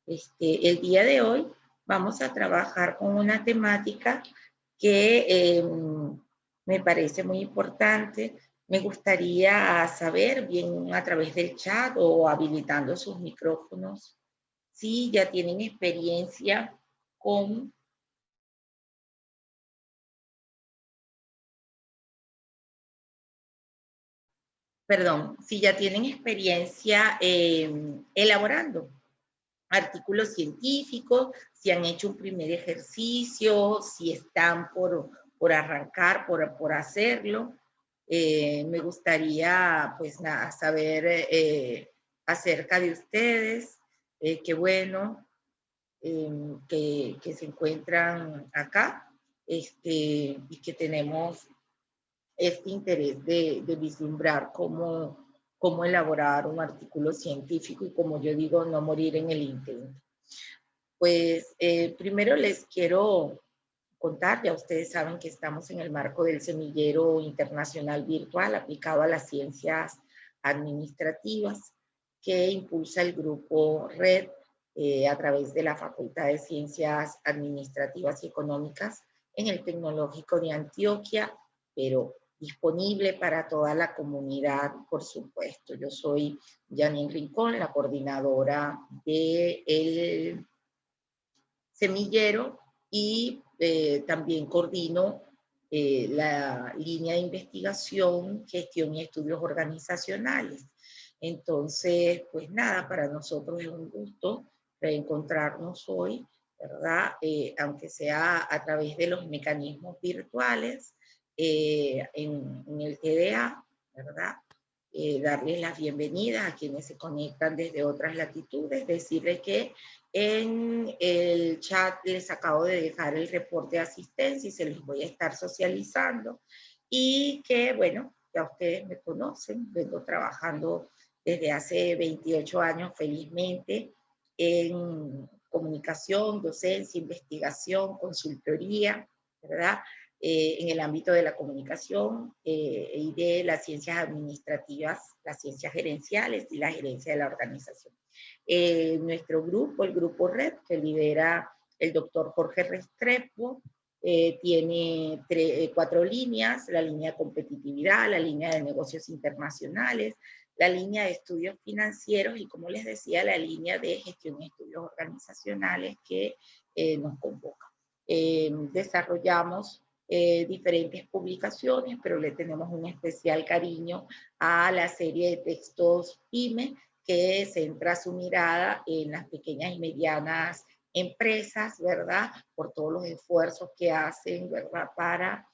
El día de hoy vamos a trabajar con una temática que me parece muy importante. Me gustaría saber, bien a través del chat o habilitando sus micrófonos, si ya tienen experiencia con, perdón, si ya tienen experiencia elaborando artículos científicos, si han hecho un primer ejercicio, si están por arrancar, por hacerlo. Me gustaría, pues nada, saber acerca de ustedes. Qué bueno que se encuentran acá y que tenemos este interés de vislumbrar cómo elaborar un artículo científico y, como yo digo, no morir en el intento. Pues primero les quiero contar, ya ustedes saben que estamos en el marco del Semillero Internacional Virtual aplicado a las ciencias administrativas que impulsa el grupo RED a través de la Facultad de Ciencias Administrativas y Económicas en el Tecnológico de Antioquia, pero disponible para toda la comunidad, por supuesto. Yo soy Janine Rincón, la coordinadora del semillero y también coordino la línea de investigación, gestión y estudios organizacionales. Entonces, pues nada, para nosotros es un gusto reencontrarnos hoy, ¿verdad? Aunque sea a través de los mecanismos virtuales en el TDA, ¿verdad? Darles las bienvenidas a quienes se conectan desde otras latitudes, decirles que en el chat les acabo de dejar el reporte de asistencia y se los voy a estar socializando. Y que, bueno, ya ustedes me conocen, vengo trabajando desde hace 28 años felizmente en comunicación, docencia, investigación, consultoría, ¿verdad? En el ámbito de la comunicación y de las ciencias administrativas, las ciencias gerenciales y la gerencia de la organización. Nuestro grupo, el grupo RED, que lidera el doctor Jorge Restrepo, tiene 4 líneas: la línea de competitividad, la línea de negocios internacionales, la línea de estudios financieros y, como les decía, la línea de gestión y estudios organizacionales que nos convoca. Desarrollamos diferentes publicaciones, pero le tenemos un especial cariño a la serie de textos PYME, que centra su mirada en las pequeñas y medianas empresas, ¿verdad? Por todos los esfuerzos que hacen, ¿verdad? Para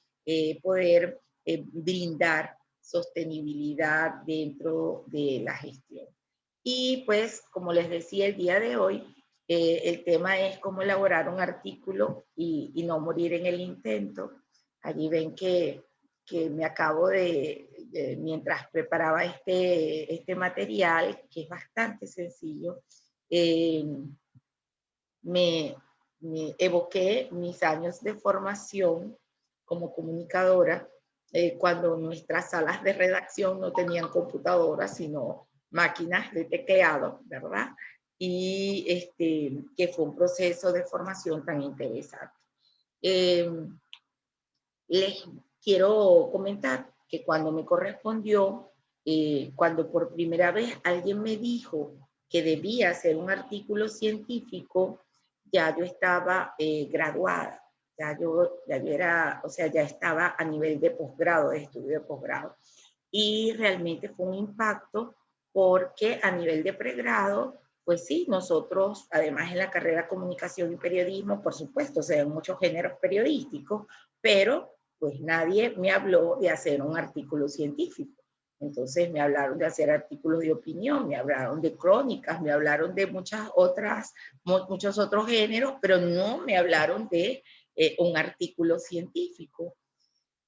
poder brindar sostenibilidad dentro de la gestión. Y pues, como les decía el día de hoy, el tema es cómo elaborar un artículo y no morir en el intento. Allí ven que me acabo mientras preparaba este material, que es bastante sencillo, me evoqué mis años de formación como comunicadora, cuando nuestras salas de redacción no tenían computadoras, sino máquinas de tecleado, ¿verdad? Y que fue un proceso de formación tan interesante. Les quiero comentar que cuando me correspondió, cuando por primera vez alguien me dijo que debía hacer un artículo científico, ya yo estaba graduada, ya yo era, o sea, ya estaba a nivel de posgrado, de estudio de posgrado. Y realmente fue un impacto porque a nivel de pregrado, pues sí, nosotros, además en la carrera de comunicación y periodismo, por supuesto, se ven muchos géneros periodísticos, pero pues nadie me habló de hacer un artículo científico. Entonces me hablaron de hacer artículos de opinión, me hablaron de crónicas, me hablaron de muchos otros géneros, pero no me hablaron de un artículo científico.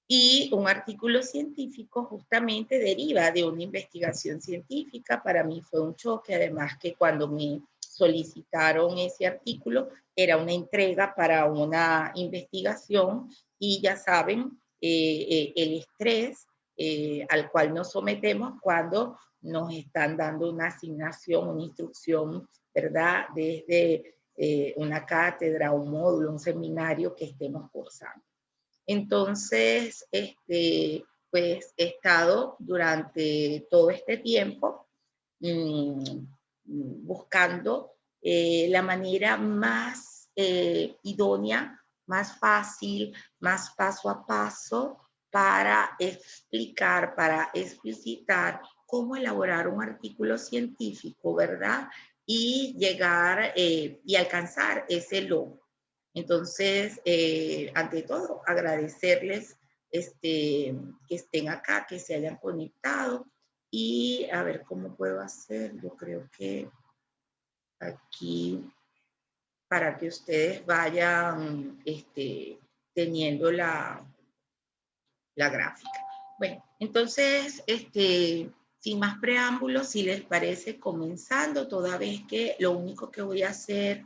Y un artículo científico justamente deriva de una investigación científica. Para mí fue un choque, además que cuando me solicitaron ese artículo era una entrega para una investigación y ya saben el estrés al cual nos sometemos cuando nos están dando una asignación, una instrucción, ¿verdad? Desde una cátedra, un módulo, un seminario que estemos cursando. Entonces, pues he estado durante todo este tiempo buscando la manera más idónea, más fácil, más paso a paso para explicar, para explicitar cómo elaborar un artículo científico, ¿verdad? Y llegar y alcanzar ese logro. Entonces, ante todo, agradecerles que estén acá, que se hayan conectado y a ver cómo puedo hacer. Yo creo que aquí, para que ustedes vayan teniendo la gráfica. Bueno, entonces, sin más preámbulos, si les parece, comenzando, toda vez que lo único que voy a hacer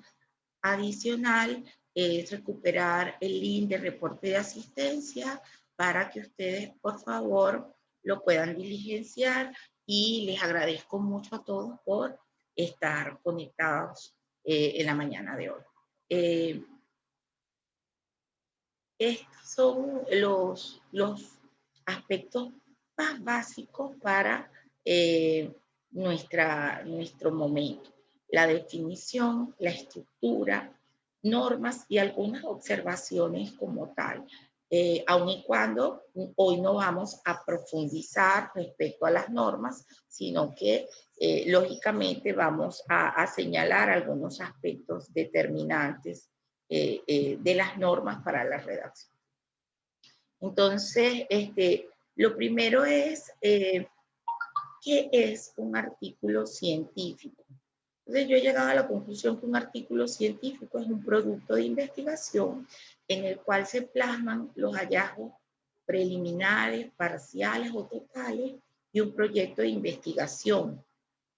adicional es recuperar el link de reporte de asistencia para que ustedes, por favor, lo puedan diligenciar y les agradezco mucho a todos por estar conectados en la mañana de hoy. Estos son los aspectos más básicos para nuestro momento. La definición, la estructura, normas y algunas observaciones como tal. Aun y cuando hoy no vamos a profundizar respecto a las normas, sino que lógicamente vamos a señalar algunos aspectos determinantes de las normas para la redacción. Entonces, lo primero es, ¿qué es un artículo científico? Entonces, yo he llegado a la conclusión que un artículo científico es un producto de investigación en el cual se plasman los hallazgos preliminares, parciales o totales de un proyecto de investigación,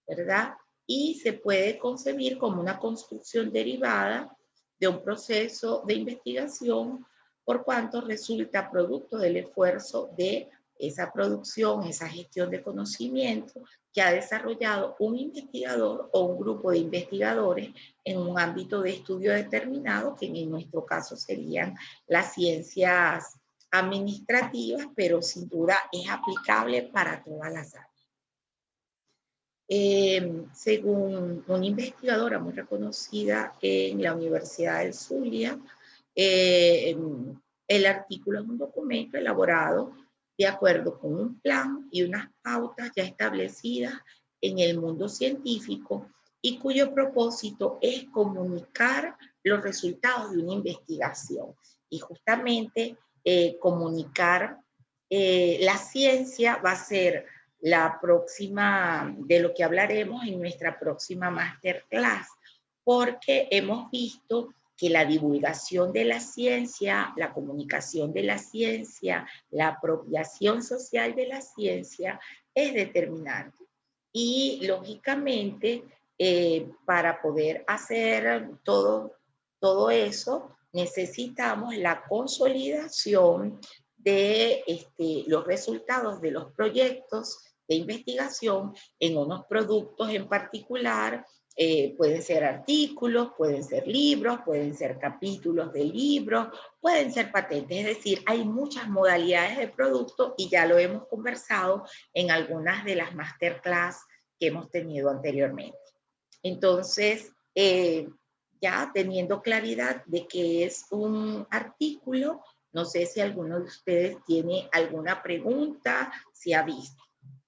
¿verdad? Y se puede concebir como una construcción derivada de un proceso de investigación, por cuanto resulta producto del esfuerzo de esa producción, esa gestión de conocimiento que ha desarrollado un investigador o un grupo de investigadores en un ámbito de estudio determinado, que en nuestro caso serían las ciencias administrativas, pero sin duda es aplicable para todas las áreas. Según una investigadora muy reconocida en la Universidad del Zulia, el artículo es un documento elaborado de acuerdo con un plan y unas pautas ya establecidas en el mundo científico y cuyo propósito es comunicar los resultados de una investigación. Y justamente comunicar la ciencia va a ser la próxima, de lo que hablaremos en nuestra próxima masterclass, porque hemos visto que la divulgación de la ciencia, la comunicación de la ciencia, la apropiación social de la ciencia es determinante. Y lógicamente, para poder hacer todo eso, necesitamos la consolidación de los resultados de los proyectos de investigación en unos productos en particular. Pueden ser artículos, pueden ser libros, pueden ser capítulos de libros, pueden ser patentes, es decir, hay muchas modalidades de producto y ya lo hemos conversado en algunas de las masterclass que hemos tenido anteriormente. Entonces, ya teniendo claridad de que es un artículo, no sé si alguno de ustedes tiene alguna pregunta, si ha visto.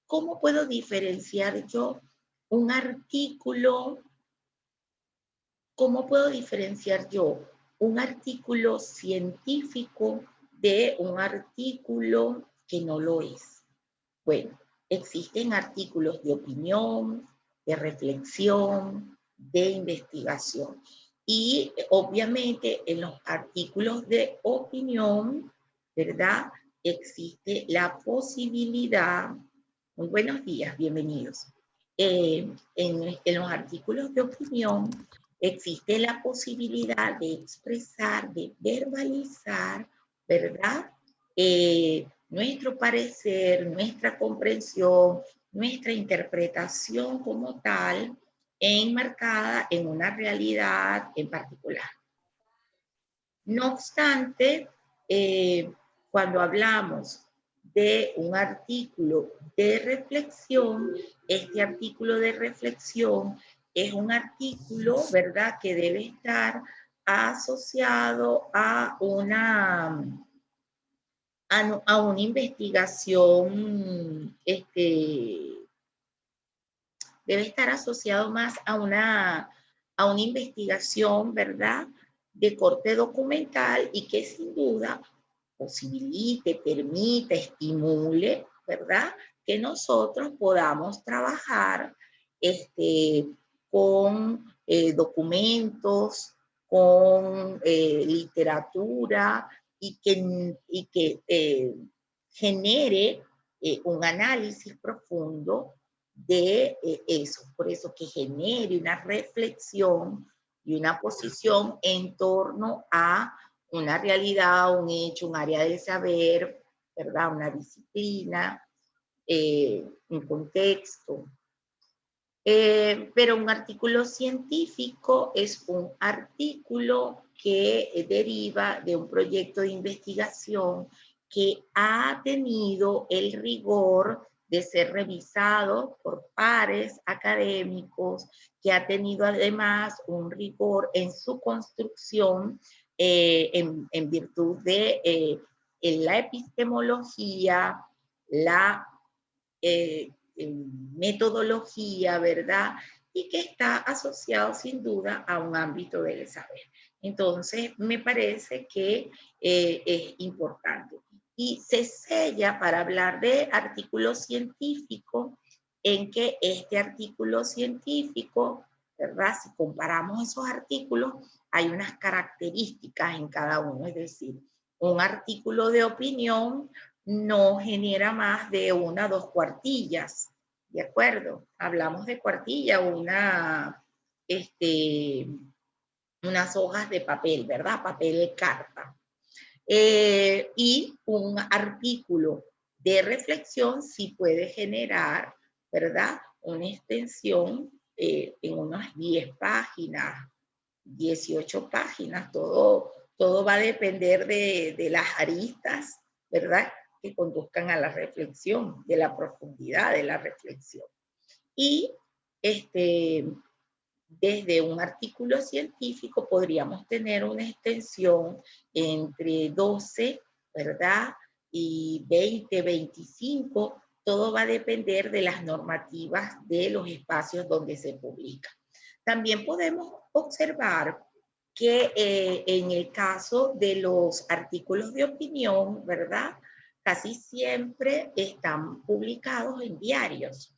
¿Cómo puedo diferenciar yo un artículo? ¿Cómo puedo diferenciar yo un artículo científico de un artículo que no lo es? Bueno, existen artículos de opinión, de reflexión, de investigación. Y obviamente en los artículos de opinión, ¿verdad? Existe la posibilidad, muy buenos días, bienvenidos. En los artículos de opinión existe la posibilidad de expresar, de verbalizar, ¿verdad? Nuestro parecer, nuestra comprensión, nuestra interpretación como tal enmarcada en una realidad en particular. No obstante, cuando hablamos de un artículo de reflexión, este artículo de reflexión es un artículo, ¿verdad?, que debe estar asociado a una investigación, debe estar asociado más a una investigación, ¿verdad?, de corte documental y que sin duda posibilite, permite, estimule, ¿verdad?, que nosotros podamos trabajar con documentos, con literatura y que genere un análisis profundo de eso. Por eso que genere una reflexión y una posición en torno a una realidad, un hecho, un área del saber, ¿verdad? Una disciplina, un contexto. Pero un artículo científico es un artículo que deriva de un proyecto de investigación que ha tenido el rigor de ser revisado por pares académicos, que ha tenido además un rigor en su construcción en virtud de la epistemología, la metodología, ¿verdad? Y que está asociado sin duda a un ámbito del saber. Entonces, me parece que es importante. Y se sella para hablar de artículos científicos en que este artículo científico, ¿verdad? Si comparamos esos artículos, hay unas características en cada uno, es decir, un artículo de opinión no genera más de 1 o 2 cuartillas, ¿de acuerdo? Hablamos de cuartilla, unas hojas de papel, ¿verdad? Papel de carta. Y un artículo de reflexión sí puede generar, ¿verdad?, una extensión en unas 10 páginas, 18 páginas, todo va a depender de las aristas, ¿verdad?, que conduzcan a la reflexión, de la profundidad de la reflexión. Y desde un artículo científico podríamos tener una extensión entre 12, ¿verdad?, y 20, 25, todo va a depender de las normativas de los espacios donde se publica. También podemos observar que en el caso de los artículos de opinión, ¿verdad?, casi siempre están publicados en diarios,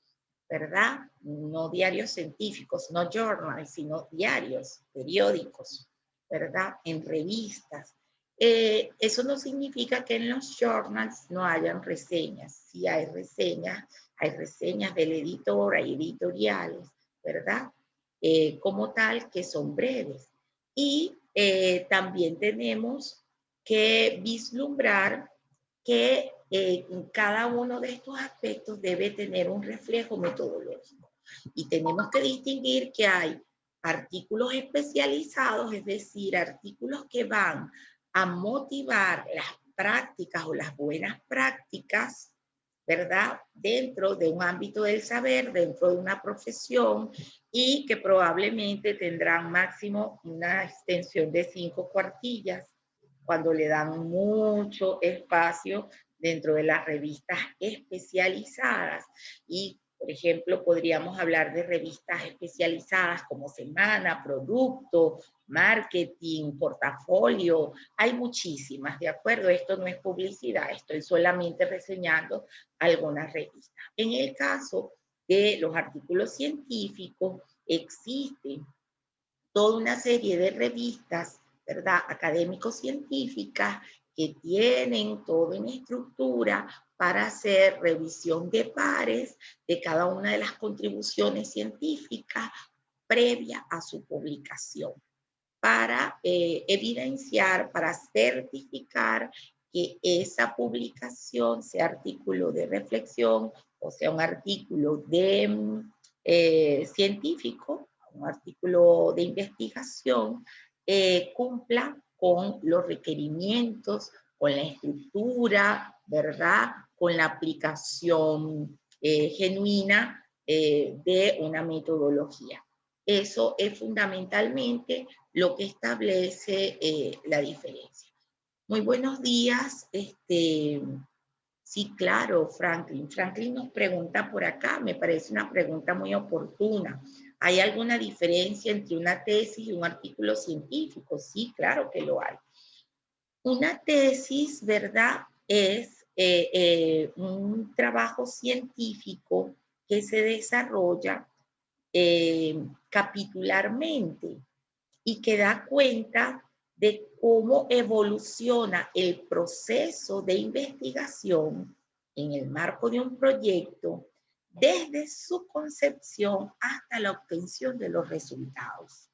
¿verdad? No diarios científicos, no journals, sino diarios, periódicos, ¿verdad? En revistas. Eso no significa que en los journals no hayan reseñas. Sí hay reseñas del editor, hay editoriales, ¿verdad? Como tal, que son breves. Y también tenemos que vislumbrar que cada uno de estos aspectos debe tener un reflejo metodológico. Y tenemos que distinguir que hay artículos especializados, es decir, artículos que van a motivar las prácticas o las buenas prácticas, ¿verdad?, dentro de un ámbito del saber, dentro de una profesión, y que probablemente tendrán máximo una extensión de 5 cuartillas, cuando le dan mucho espacio dentro de las revistas especializadas. Y, por ejemplo, podríamos hablar de revistas especializadas como Semana, Producto, Marketing, Portafolio. Hay muchísimas, ¿de acuerdo? Esto no es publicidad, estoy solamente reseñando algunas revistas. En el caso de los artículos científicos, existe toda una serie de revistas, ¿verdad?, académico-científicas, que tienen toda una estructura para hacer revisión de pares de cada una de las contribuciones científicas previa a su publicación, para evidenciar, para certificar que esa publicación, sea artículo de reflexión o sea un artículo de científico, un artículo de investigación, cumpla con los requerimientos, con la estructura, ¿verdad? Con la aplicación genuina de una metodología. Eso es fundamentalmente lo que establece la diferencia. Muy buenos días. Sí, claro, Franklin. Franklin nos pregunta por acá, me parece una pregunta muy oportuna. ¿Hay alguna diferencia entre una tesis y un artículo científico? Sí, claro que lo hay. Una tesis, ¿verdad? Es un trabajo científico que se desarrolla capitularmente y que da cuenta de cómo evoluciona el proceso de investigación en el marco de un proyecto desde su concepción hasta la obtención de los resultados.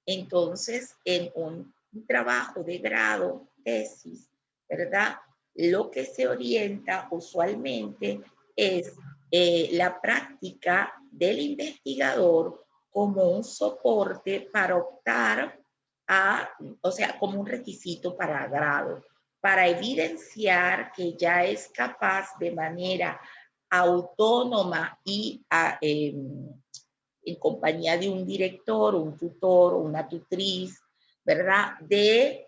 Entonces, en un trabajo de grado, tesis, ¿verdad? Lo que se orienta usualmente es la práctica del investigador como un soporte para optar a, o sea, como un requisito para grado, para evidenciar que ya es capaz de manera autónoma y en compañía de un director, un tutor, una tutriz, ¿verdad? De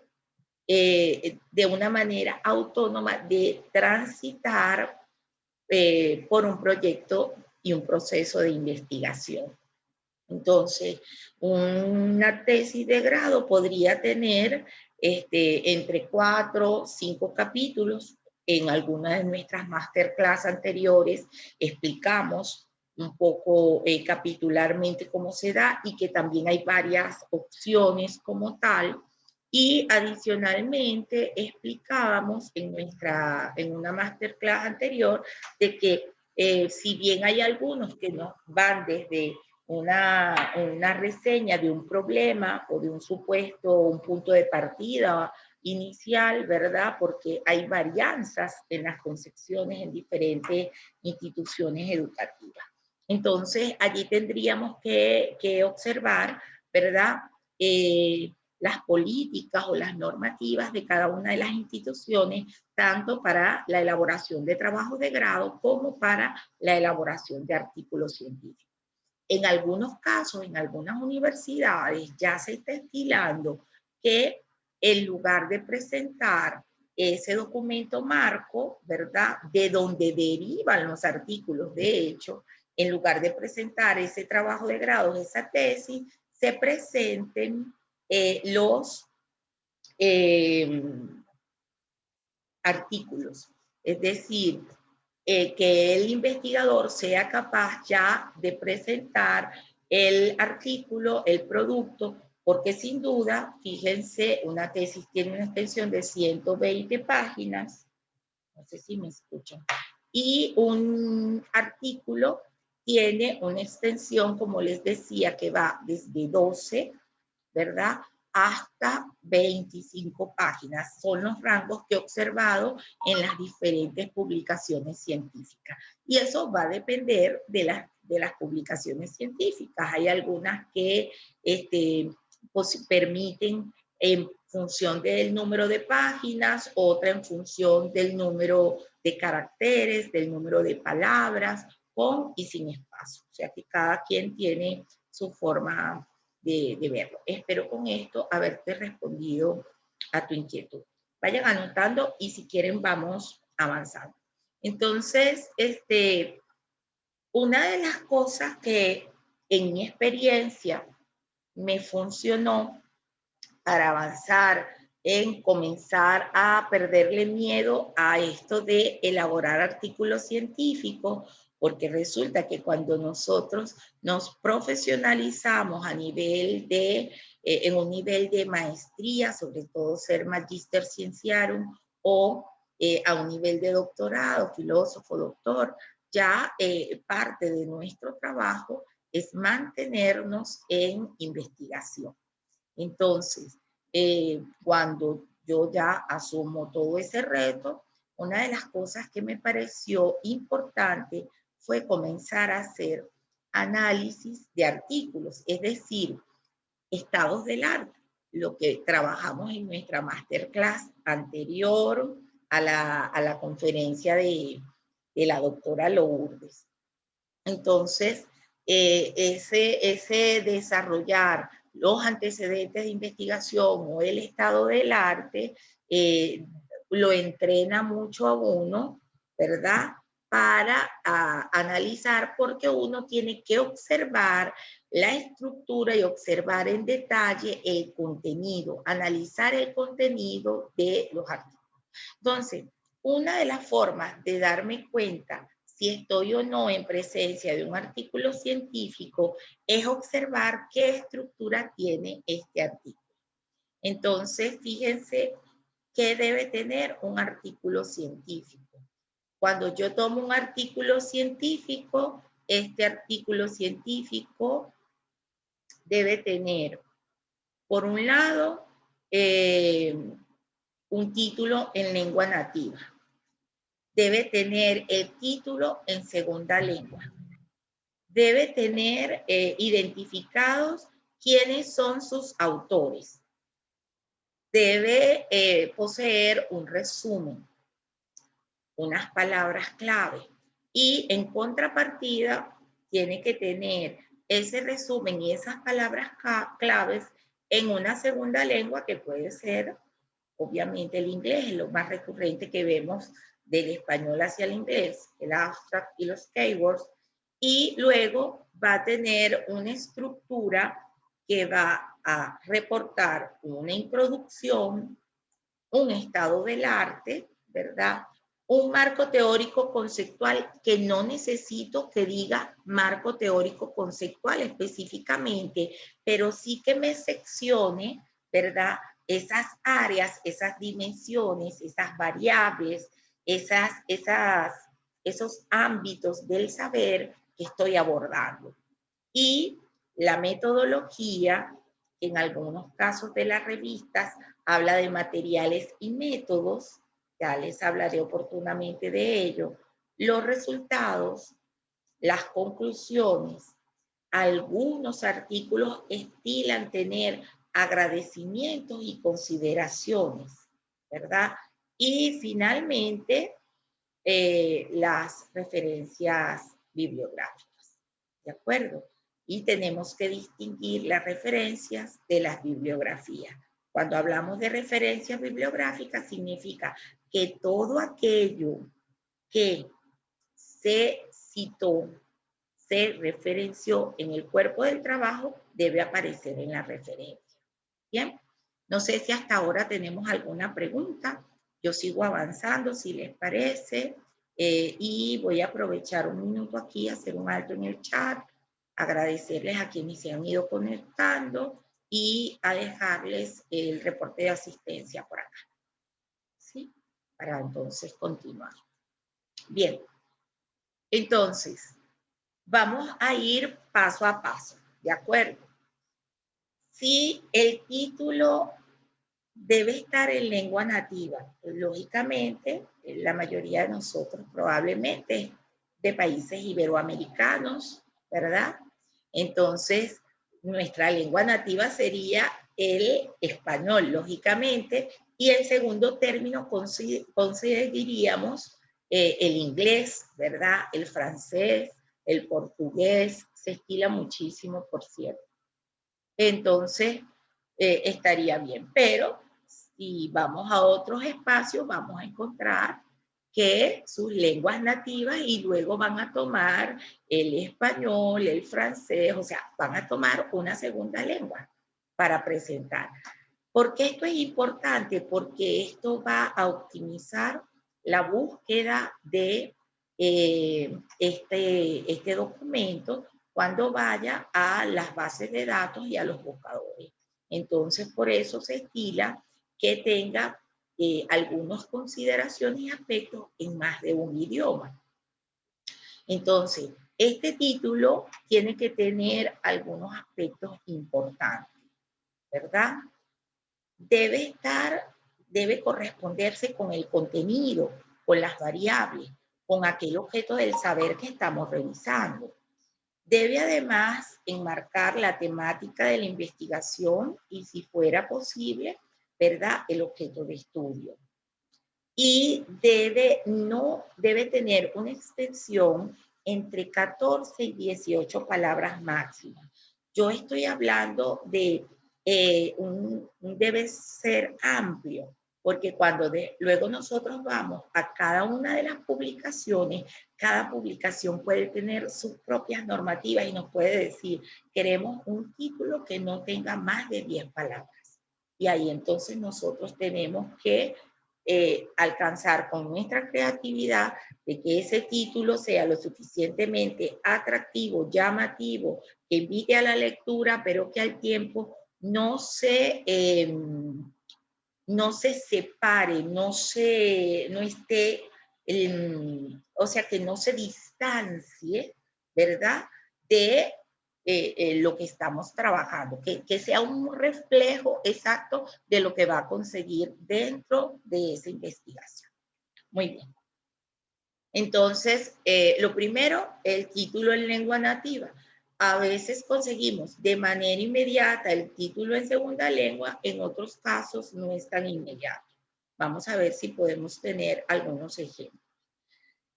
una manera autónoma de transitar por un proyecto y un proceso de investigación. Entonces, una tesis de grado podría tener entre 4 o 5 capítulos. En algunas de nuestras masterclass anteriores explicamos un poco capitularmente cómo se da y que también hay varias opciones como tal. Y adicionalmente explicábamos en una masterclass anterior de que si bien hay algunos que nos van desde una reseña de un problema o de un supuesto, un punto de partida inicial, ¿verdad? Porque hay varianzas en las concepciones en diferentes instituciones educativas. Entonces, allí tendríamos que observar, ¿verdad? Las políticas o las normativas de cada una de las instituciones, tanto para la elaboración de trabajos de grado como para la elaboración de artículos científicos. En algunos casos, en algunas universidades, ya se está estilando que en lugar de presentar ese documento marco, ¿verdad? De donde derivan los artículos, de hecho, en lugar de presentar ese trabajo de grado, esa tesis, se presenten los artículos. Es decir, que el investigador sea capaz ya de presentar el artículo, el producto, porque sin duda, fíjense, una tesis tiene una extensión de 120 páginas, no sé si me escuchan, y un artículo tiene una extensión, como les decía, que va desde 12, ¿verdad? Hasta 25 páginas. Son los rangos que he observado en las diferentes publicaciones científicas. Y eso va a depender de las publicaciones científicas. Hay algunas que pues, permiten en función del número de páginas, otra en función del número de caracteres, del número de palabras, con y sin espacio. O sea que cada quien tiene su forma de verlo. Espero con esto haberte respondido a tu inquietud. Vayan anotando y si quieren vamos avanzando. Entonces, una de las cosas que en mi experiencia me funcionó para avanzar en comenzar a perderle miedo a esto de elaborar artículos científicos, porque resulta que cuando nosotros nos profesionalizamos a nivel en un nivel de maestría, sobre todo ser Magister Scienciarum o a un nivel de doctorado, filósofo, doctor, ya parte de nuestro trabajo es mantenernos en investigación. Entonces, cuando yo ya asumo todo ese reto, una de las cosas que me pareció importante fue comenzar a hacer análisis de artículos, es decir, estados del arte, lo que trabajamos en nuestra masterclass anterior a la conferencia de la doctora Lourdes. Entonces, ese desarrollar los antecedentes de investigación o el estado del arte lo entrena mucho a uno, ¿verdad? Para analizar, porque uno tiene que observar la estructura y observar en detalle el contenido, analizar el contenido de los artículos. Entonces, una de las formas de darme cuenta si estoy o no en presencia de un artículo científico es observar qué estructura tiene este artículo. Entonces, fíjense qué debe tener un artículo científico. Cuando yo tomo un artículo científico, este artículo científico debe tener, por un lado, un título en lengua nativa. Debe tener el título en segunda lengua. Debe tener identificados quiénes son sus autores. Debe poseer un resumen, unas palabras clave. Y en contrapartida, tiene que tener ese resumen y esas palabras claves en una segunda lengua que puede ser, obviamente, el inglés, es lo más recurrente que vemos del español hacia el inglés, el abstract y los keywords, y luego va a tener una estructura que va a reportar una introducción, un estado del arte, ¿verdad? Un marco teórico conceptual que no necesito que diga marco teórico conceptual específicamente, pero sí que me seccione, ¿verdad? Esas áreas, esas dimensiones, esas variables, esos ámbitos del saber que estoy abordando. Y la metodología, que en algunos casos de las revistas habla de materiales y métodos, ya les hablaré oportunamente de ello, los resultados, las conclusiones. Algunos artículos estilan tener agradecimientos y consideraciones, ¿verdad? Y finalmente, las referencias bibliográficas, ¿de acuerdo? Y tenemos que distinguir las referencias de las bibliografías. Cuando hablamos de referencias bibliográficas, significa que todo aquello que se citó, se referenció en el cuerpo del trabajo, debe aparecer en la referencia. Bien, no sé si hasta ahora tenemos alguna pregunta. Yo sigo avanzando, si les parece, y voy a aprovechar un minuto aquí, hacer un alto en el chat, agradecerles a quienes se han ido conectando y a dejarles el reporte de asistencia por acá. ¿Sí? Para entonces continuar. Bien, entonces, vamos a ir paso a paso, ¿de acuerdo? Si el título debe estar en lengua nativa, lógicamente, la mayoría de nosotros probablemente de países iberoamericanos, ¿verdad? Entonces, nuestra lengua nativa sería el español, lógicamente, y el segundo término consideraríamos el inglés, ¿verdad? El francés, el portugués, se estila muchísimo, por cierto. Entonces, estaría bien, pero si vamos a otros espacios, vamos a encontrar que sus lenguas nativas y luego van a tomar el español, el francés, o sea, van a tomar una segunda lengua para presentar. ¿Por qué esto es importante? Porque esto va a optimizar la búsqueda de este documento cuando vaya a las bases de datos y a los buscadores. Entonces, por eso se estila que tenga algunas consideraciones y aspectos en más de un idioma. Entonces, este título tiene que tener algunos aspectos importantes, ¿verdad? Debe corresponderse con el contenido, con las variables, con aquel objeto del saber que estamos revisando. Debe además enmarcar la temática de la investigación y, si fuera posible, ¿verdad?, el objeto de estudio. Y debe tener una extensión entre 14 y 18 palabras máximas. Yo estoy hablando de debe ser amplio, porque cuando luego nosotros vamos a cada una de las publicaciones, cada publicación puede tener sus propias normativas y nos puede decir, queremos un título que no tenga más de 10 palabras. Y ahí entonces nosotros tenemos que alcanzar con nuestra creatividad de que ese título sea lo suficientemente atractivo, llamativo, que invite a la lectura, pero que al tiempo no se separe, no esté, o sea, que no se distancie, ¿verdad?, de lo que estamos trabajando, que sea un reflejo exacto de lo que va a conseguir dentro de esa investigación. Muy bien. Entonces, lo primero, el título en lengua nativa. A veces conseguimos de manera inmediata el título en segunda lengua, en otros casos no es tan inmediato. Vamos a ver si podemos tener algunos ejemplos.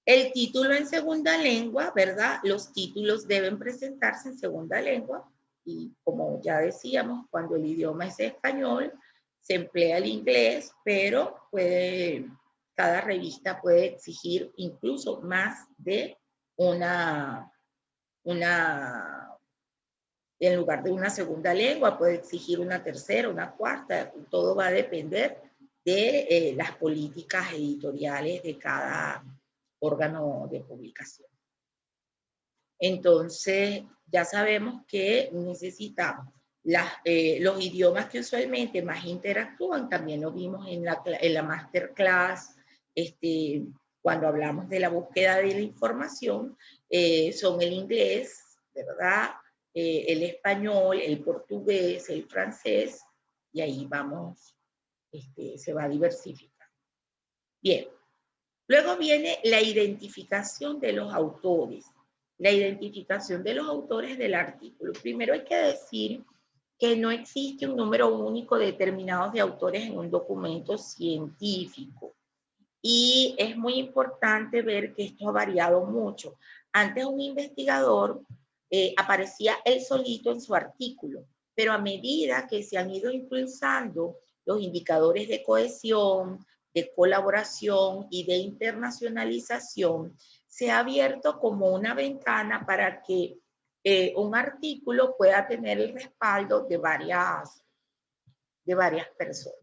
El título en segunda lengua, ¿verdad? Los títulos deben presentarse en segunda lengua y, como ya decíamos, cuando el idioma es español, se emplea el inglés, pero cada revista puede exigir incluso más de en lugar de una segunda lengua, puede exigir una tercera, una cuarta. Todo va a depender de las políticas editoriales de cada órgano de publicación. Entonces, ya sabemos que necesitamos los idiomas que usualmente más interactúan, también lo vimos en la masterclass, cuando hablamos de la búsqueda de la información, son el inglés, ¿verdad?, el español, el portugués, el francés, y ahí vamos, se va a diversificar. Bien. Luego viene la identificación de los autores. La identificación de los autores del artículo. Primero hay que decir que no existe un número único determinado de autores en un documento científico. Y es muy importante ver que esto ha variado mucho. Antes un investigador aparecía él solito en su artículo, pero a medida que se han ido impulsando los indicadores de cohesión, de colaboración y de internacionalización, se ha abierto como una ventana para que un artículo pueda tener el respaldo de varias personas.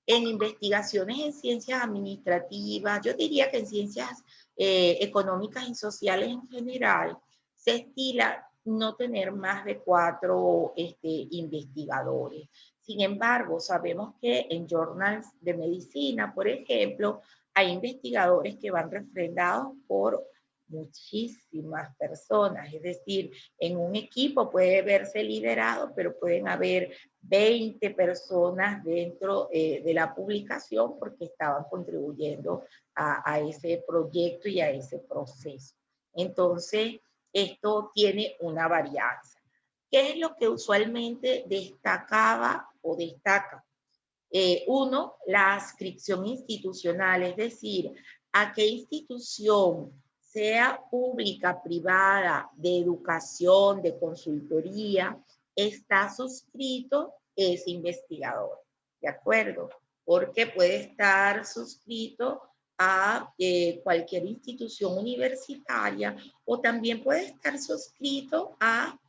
En investigaciones en ciencias administrativas, yo diría que en ciencias económicas y sociales en general, se estila no tener más de 4 investigadores. Sin embargo, sabemos que en journals de medicina, por ejemplo, hay investigadores que van refrendados por muchísimas personas. Es decir, en un equipo puede verse liderado, pero pueden haber 20 personas dentro de la publicación porque estaban contribuyendo a ese proyecto y a ese proceso. Entonces, esto tiene una varianza. ¿Qué es lo que usualmente destacaba o destaca? Uno, la adscripción institucional, es decir, a qué institución, sea pública, privada, de educación, de consultoría, está suscrito ese investigador, ¿de acuerdo? Porque puede estar suscrito a cualquier institución universitaria o también puede estar suscrito a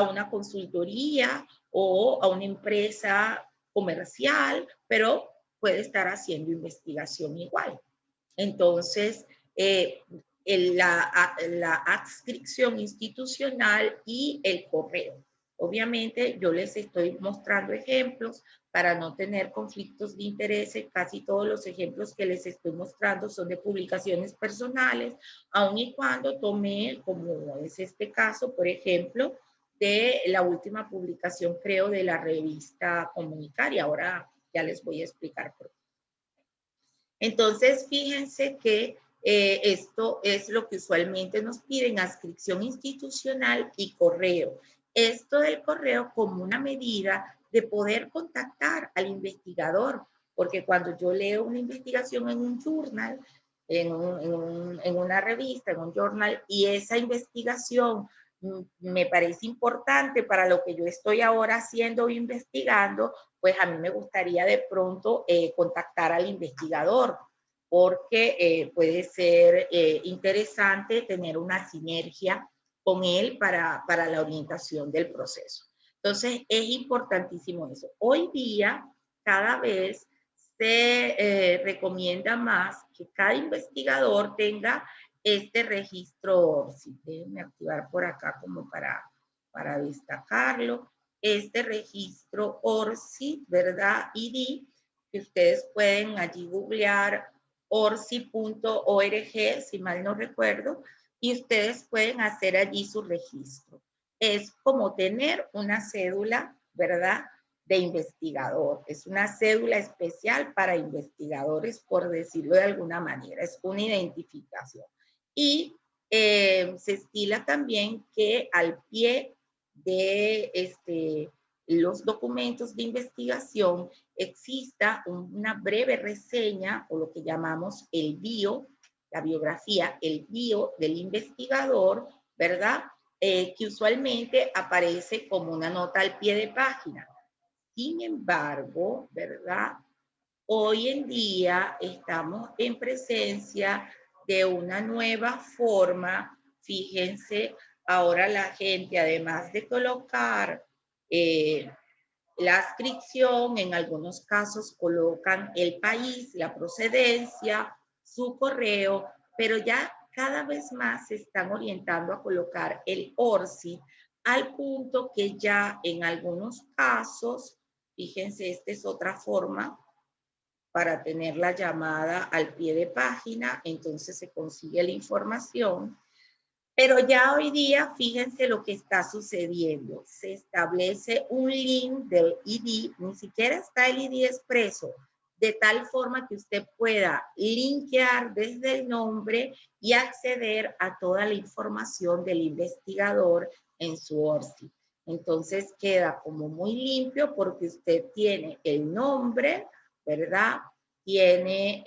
una consultoría o a una empresa comercial, pero puede estar haciendo investigación igual. Entonces, la adscripción institucional y el correo. Obviamente, yo les estoy mostrando ejemplos para no tener conflictos de intereses. Casi todos los ejemplos que les estoy mostrando son de publicaciones personales, aun y cuando tomé, como es este caso, por ejemplo, de la última publicación, creo, de la revista Comunicar, y ahora ya les voy a explicar por qué. Entonces, fíjense que Esto es lo que usualmente nos piden: adscripción institucional y correo. Esto del correo como una medida de poder contactar al investigador, porque cuando yo leo una investigación en un journal, en una revista, en un journal, y esa investigación me parece importante para lo que yo estoy ahora haciendo o investigando, pues a mí me gustaría de pronto contactar al investigador, porque puede ser interesante tener una sinergia con él para la orientación del proceso. Entonces, es importantísimo eso. Hoy día, cada vez se recomienda más que cada investigador tenga este registro ORCID. Déjenme activar por acá como para destacarlo. Este registro ORCID, ¿verdad? ID, que ustedes pueden allí googlear orsi.org, si mal no recuerdo, y ustedes pueden hacer allí su registro. Es como tener una cédula, ¿verdad?, de investigador. Es una cédula especial para investigadores, por decirlo de alguna manera. Es una identificación. Y se estila también que al pie de los documentos de investigación exista una breve reseña, o lo que llamamos el bio, la biografía, el bio del investigador, ¿verdad? Que usualmente aparece como una nota al pie de página. Sin embargo, ¿verdad? Hoy en día estamos en presencia de una nueva forma. Fíjense, ahora la gente, además de colocar la adscripción, en algunos casos colocan el país, la procedencia, su correo, pero ya cada vez más se están orientando a colocar el ORCID, al punto que ya en algunos casos, fíjense, esta es otra forma para tener la llamada al pie de página, entonces se consigue la información. Pero ya hoy día, fíjense lo que está sucediendo. Se establece un link del ID, ni siquiera está el ID expreso, de tal forma que usted pueda linkear desde el nombre y acceder a toda la información del investigador en su ORCID. Entonces queda como muy limpio porque usted tiene el nombre, ¿verdad? Tiene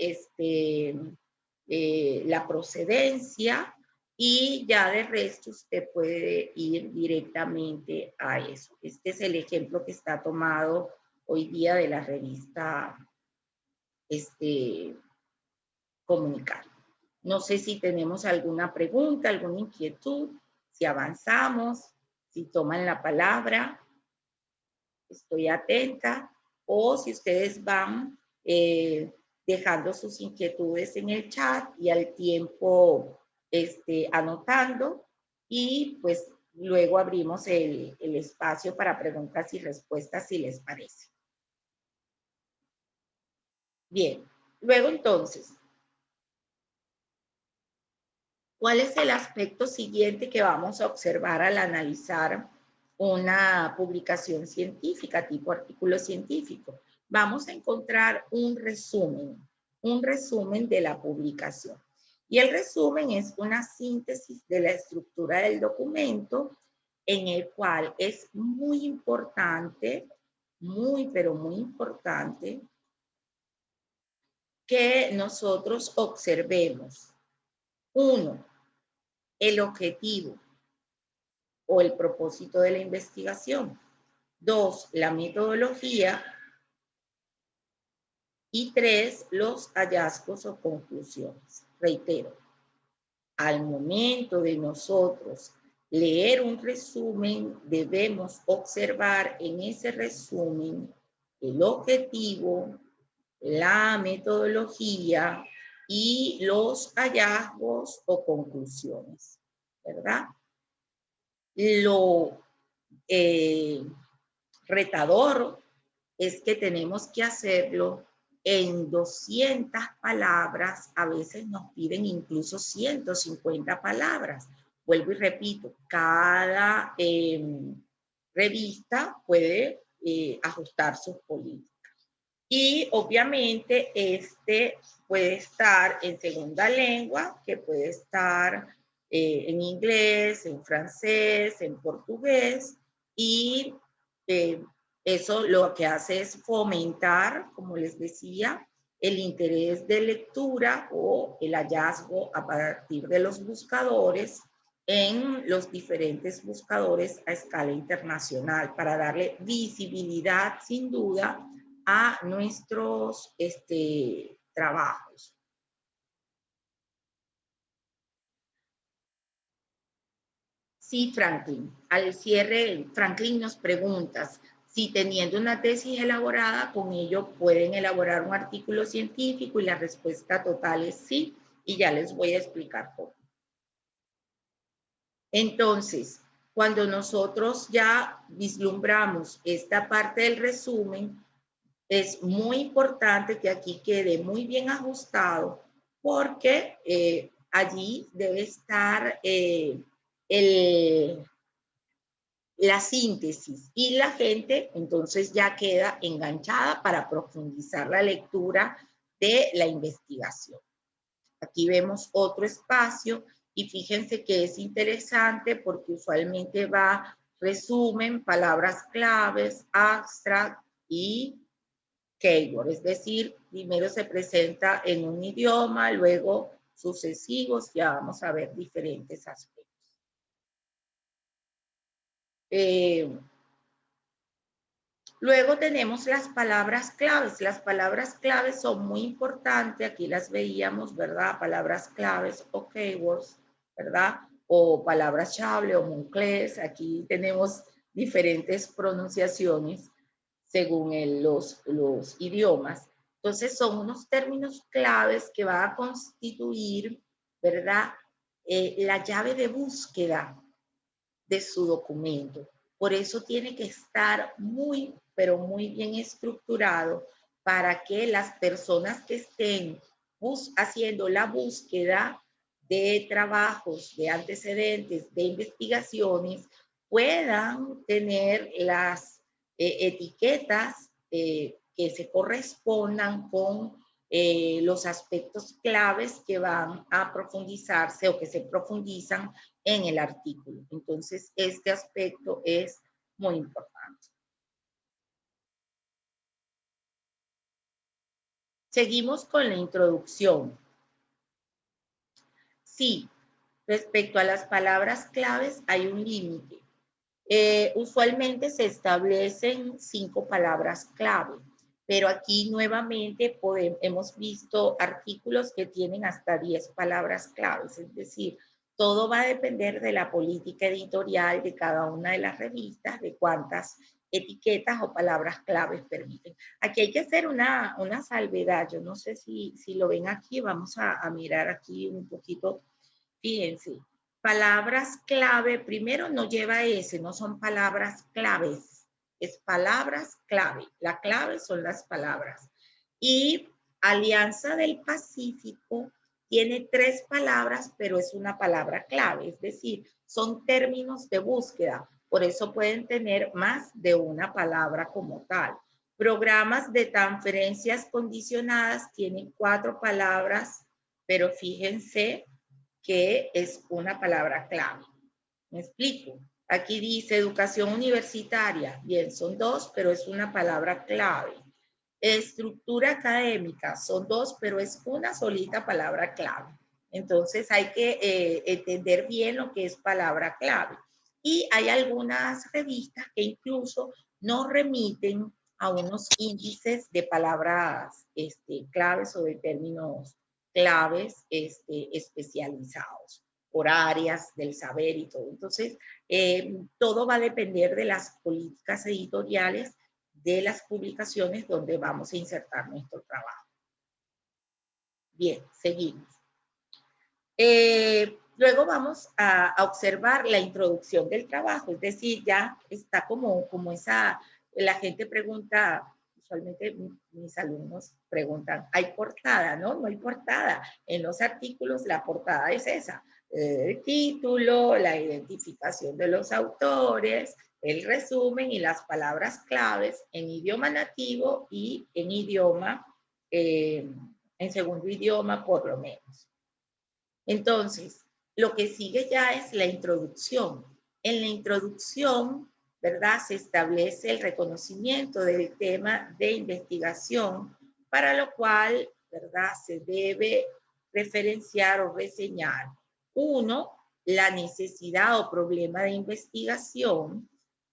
la procedencia, y ya de resto usted puede ir directamente a eso. Este es el ejemplo que está tomado hoy día de la revista Comunicar. No sé si tenemos alguna pregunta, alguna inquietud, si avanzamos, si toman la palabra. Estoy atenta. O si ustedes van dejando sus inquietudes en el chat y al tiempo anotando, y pues luego abrimos el espacio para preguntas y respuestas, si les parece. Bien, luego entonces, ¿cuál es el aspecto siguiente que vamos a observar al analizar una publicación científica, tipo artículo científico? Vamos a encontrar un resumen de la publicación. Y el resumen es una síntesis de la estructura del documento, en el cual es muy importante, muy, pero muy importante, que nosotros observemos, uno, el objetivo o el propósito de la investigación. Dos, la metodología. Y tres, los hallazgos o conclusiones. Reitero, al momento de nosotros leer un resumen, debemos observar en ese resumen el objetivo, la metodología y los hallazgos o conclusiones, ¿verdad? Lo retador es que tenemos que hacerlo en 200 palabras, a veces nos piden incluso 150 palabras. Vuelvo y repito, cada revista puede ajustar sus políticas. Y obviamente este puede estar en segunda lengua, que puede estar en inglés, en francés, en portugués, y eso lo que hace es fomentar, como les decía, el interés de lectura o el hallazgo a partir de los buscadores en los diferentes buscadores a escala internacional para darle visibilidad, sin duda, a nuestros trabajos. Sí, Franklin. Al cierre, Franklin nos pregunta si teniendo una tesis elaborada, con ello pueden elaborar un artículo científico, y la respuesta total es sí, y ya les voy a explicar por qué. Entonces, cuando nosotros ya vislumbramos esta parte del resumen, es muy importante que aquí quede muy bien ajustado, porque allí debe estar la síntesis, y la gente entonces ya queda enganchada para profundizar la lectura de la investigación. Aquí vemos otro espacio y fíjense que es interesante porque usualmente va resumen, palabras claves, abstract y keyword, es decir, primero se presenta en un idioma, luego sucesivos, ya vamos a ver diferentes aspectos. Luego tenemos las palabras claves. Las palabras claves son muy importantes. Aquí las veíamos, ¿verdad? Palabras claves o keywords, ¿verdad? O palabras chable o monclés. Aquí tenemos diferentes pronunciaciones según los idiomas. Entonces son unos términos claves que van a constituir, ¿verdad? La llave de búsqueda de su documento. Por eso tiene que estar muy, pero muy bien estructurado para que las personas que estén haciendo la búsqueda de trabajos, de antecedentes, de investigaciones, puedan tener las etiquetas que se correspondan con los aspectos claves que van a profundizarse o que se profundizan en el artículo. Entonces, este aspecto es muy importante. Seguimos con la introducción. Sí, respecto a las palabras claves hay un límite. Usualmente se establecen 5 palabras clave, pero aquí nuevamente hemos visto artículos que tienen hasta 10 palabras claves, es decir, todo va a depender de la política editorial de cada una de las revistas, de cuántas etiquetas o palabras claves permiten. Aquí hay que hacer una salvedad, yo no sé si lo ven aquí, vamos a mirar aquí un poquito, fíjense. Palabras clave, primero no lleva S, no son palabras claves, es palabras clave. La clave son las palabras. Y Alianza del Pacífico tiene 3 palabras, pero es una palabra clave, es decir, son términos de búsqueda, por eso pueden tener más de una palabra como tal. Programas de transferencias condicionadas tienen 4 palabras, pero fíjense que es una palabra clave. ¿Me explico? Aquí dice educación universitaria. Bien, son 2, pero es una palabra clave. Estructura académica, son 2, pero es una solita palabra clave. Entonces hay que entender bien lo que es palabra clave. Y hay algunas revistas que incluso nos remiten a unos índices de palabras claves o de términos claves especializados por áreas del saber y todo. Entonces, todo va a depender de las políticas editoriales de las publicaciones donde vamos a insertar nuestro trabajo. Bien, seguimos. Luego vamos a observar la introducción del trabajo, es decir, ya está como esa, la gente pregunta, usualmente mis alumnos preguntan, ¿hay portada? No, no hay portada. En los artículos la portada es esa, el título, la identificación de los autores, el resumen y las palabras claves en idioma nativo y en idioma, en segundo idioma por lo menos. Entonces, lo que sigue ya es la introducción. En la introducción, ¿verdad? Se establece el reconocimiento del tema de investigación, para lo cual, ¿verdad? Se debe referenciar o reseñar. Uno, la necesidad o problema de investigación.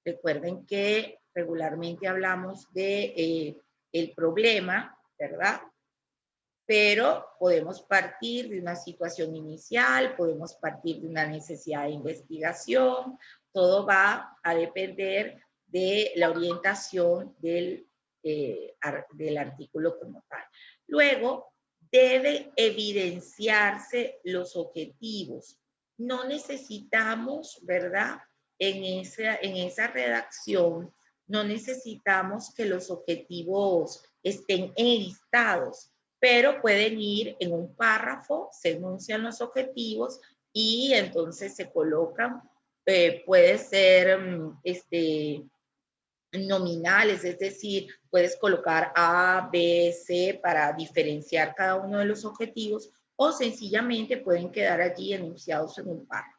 Recuerden que regularmente hablamos de el problema, ¿verdad? Pero podemos partir de una situación inicial, podemos partir de una necesidad de investigación, todo va a depender de la orientación del artículo como tal. Luego, debe evidenciarse los objetivos. No necesitamos, ¿verdad? En esa redacción, no necesitamos que los objetivos estén enlistados, pero pueden ir en un párrafo, se enuncian los objetivos y entonces se colocan, puede ser nominales, es decir, puedes colocar A, B, C para diferenciar cada uno de los objetivos, o sencillamente pueden quedar allí enunciados en un párrafo.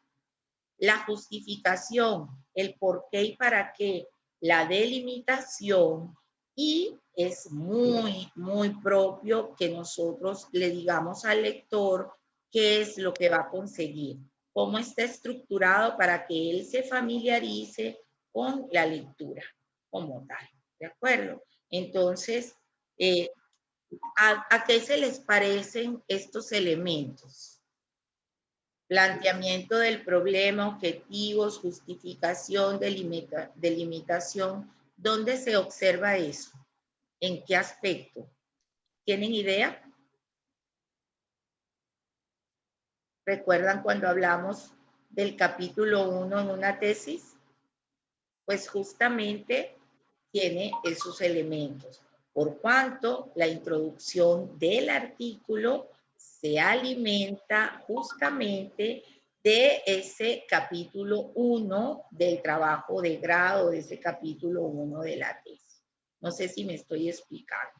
La justificación, el por qué y para qué, la delimitación, y es muy, muy propio que nosotros le digamos al lector qué es lo que va a conseguir, cómo está estructurado para que él se familiarice con la lectura como tal, ¿de acuerdo? Entonces, ¿a qué se les parecen estos elementos? Planteamiento del problema, objetivos, justificación, delimitación. ¿Dónde se observa eso? ¿En qué aspecto? ¿Tienen idea? ¿Recuerdan cuando hablamos del capítulo 1 en una tesis? Pues justamente tiene esos elementos. Por cuanto la introducción del artículo se alimenta justamente de ese capítulo 1 del trabajo de grado, de ese capítulo 1 de la tesis. No sé si me estoy explicando.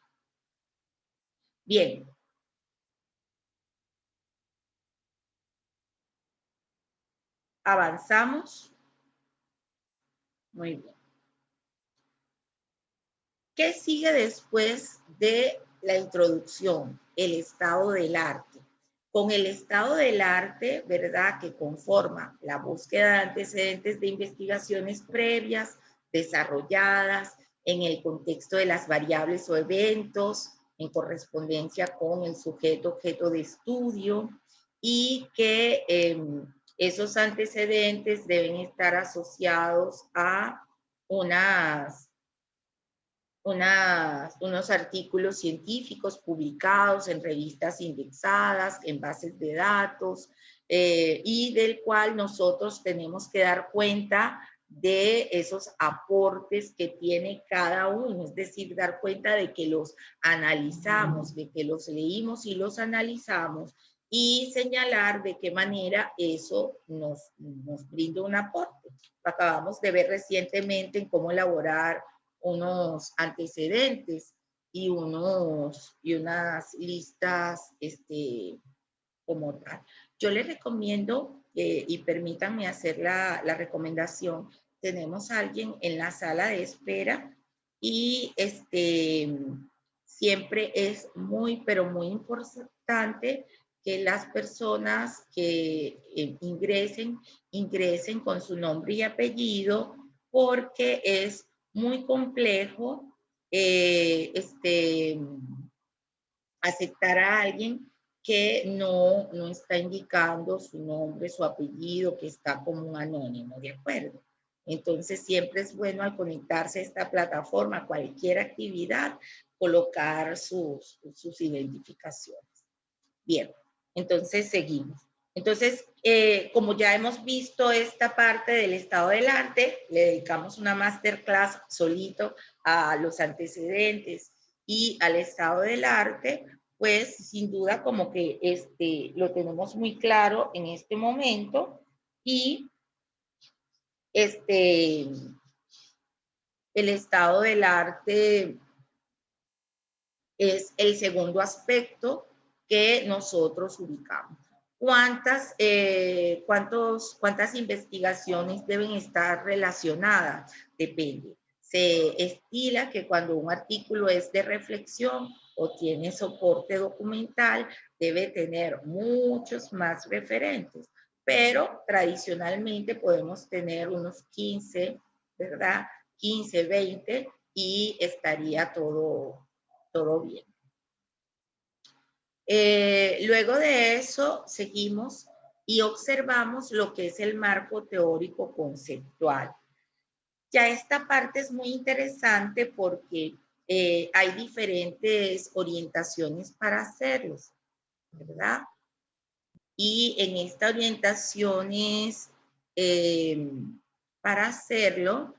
Bien. ¿Avanzamos? Muy bien. ¿Qué sigue después de la introducción? El estado del arte. Con el estado del arte, ¿verdad? Que conforma la búsqueda de antecedentes de investigaciones previas, desarrolladas en el contexto de las variables o eventos, en correspondencia con el sujeto objeto de estudio, y que esos antecedentes deben estar asociados a unos artículos científicos publicados en revistas indexadas, en bases de datos, y del cual nosotros tenemos que dar cuenta de esos aportes que tiene cada uno, es decir, dar cuenta de que los analizamos, de que los leímos y los analizamos, y señalar de qué manera eso nos brinda un aporte. Acabamos de ver recientemente en cómo elaborar unos antecedentes y unas listas como tal. Yo les recomiendo, y permítanme hacer la recomendación, tenemos a alguien en la sala de espera y siempre es muy, pero muy importante que las personas que ingresen con su nombre y apellido, porque es muy complejo aceptar a alguien que no está indicando su nombre, su apellido, que está como un anónimo, ¿de acuerdo? Entonces siempre es bueno al conectarse a esta plataforma, cualquier actividad, colocar sus identificaciones. Bien, entonces seguimos. Entonces, como ya hemos visto esta parte del estado del arte, le dedicamos una masterclass solito a los antecedentes y al estado del arte, pues sin duda como que lo tenemos muy claro en este momento y El estado del arte es el segundo aspecto que nosotros ubicamos. ¿Cuántas investigaciones deben estar relacionadas? Depende. Se estila que cuando un artículo es de reflexión o tiene soporte documental, debe tener muchos más referentes, pero tradicionalmente podemos tener unos 15, ¿verdad? 15, 20 y estaría todo bien. Luego de eso, seguimos y observamos lo que es el marco teórico conceptual. Ya esta parte es muy interesante porque hay diferentes orientaciones para hacerlos, ¿verdad? Y en estas orientaciones para hacerlo,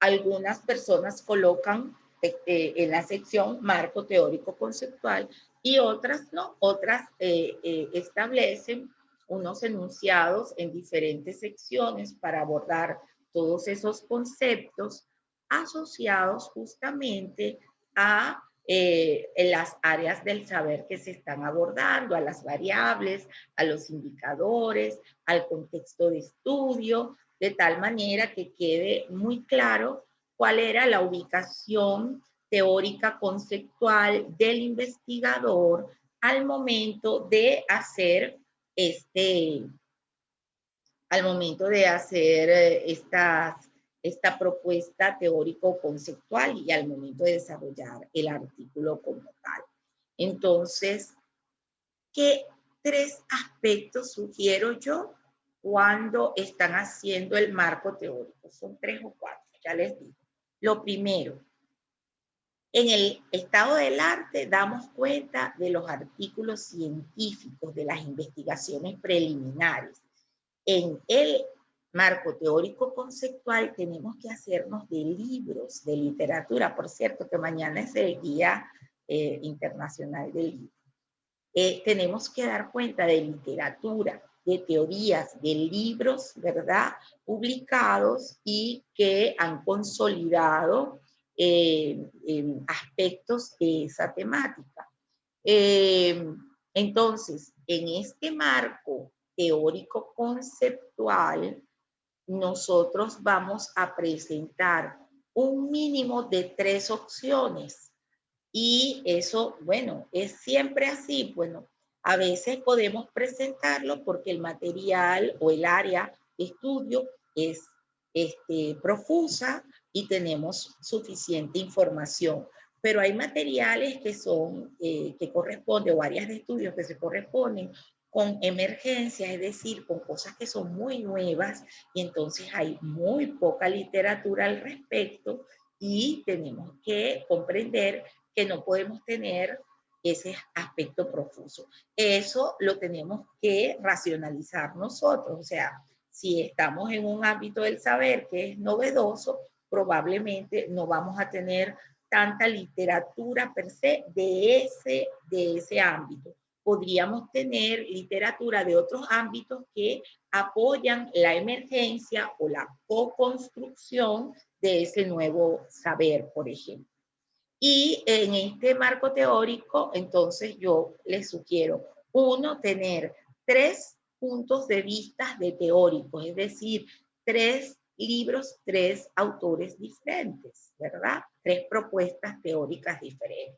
algunas personas colocan en la sección marco teórico conceptual y otras no, otras establecen unos enunciados en diferentes secciones para abordar todos esos conceptos asociados justamente a las áreas del saber que se están abordando, a las variables, a los indicadores, al contexto de estudio, de tal manera que quede muy claro cuál era la ubicación teórica conceptual del investigador al momento de hacer esta propuesta teórico-conceptual y al momento de desarrollar el artículo como tal. Entonces, ¿qué tres aspectos sugiero yo cuando están haciendo el marco teórico? Son 3 o 4, ya les digo. Lo primero, en el estado del arte damos cuenta de los artículos científicos, de las investigaciones preliminares. En el marco teórico conceptual tenemos que hacernos de libros, de literatura. Por cierto, que mañana es el Día Internacional del Libro. Tenemos que dar cuenta de literatura, de teorías, de libros, ¿verdad? Publicados y que han consolidado aspectos de esa temática. Entonces, en este marco teórico conceptual, nosotros vamos a presentar un mínimo de 3 opciones. Y eso, bueno, es siempre así. Bueno, a veces podemos presentarlo porque el material o el área de estudio es profusa y tenemos suficiente información. Pero hay materiales que son, que corresponden, o áreas de estudio que se corresponden con emergencias, es decir, con cosas que son muy nuevas y entonces hay muy poca literatura al respecto y tenemos que comprender que no podemos tener ese aspecto profuso. Eso lo tenemos que racionalizar nosotros, o sea, si estamos en un ámbito del saber que es novedoso, probablemente no vamos a tener tanta literatura per se de ese ámbito. Podríamos tener literatura de otros ámbitos que apoyan la emergencia o la co-construcción de ese nuevo saber, por ejemplo. Y en este marco teórico, entonces yo les sugiero, uno, tener 3 puntos de vista de teóricos, es decir, 3 libros, 3 autores diferentes, ¿verdad? 3 propuestas teóricas diferentes.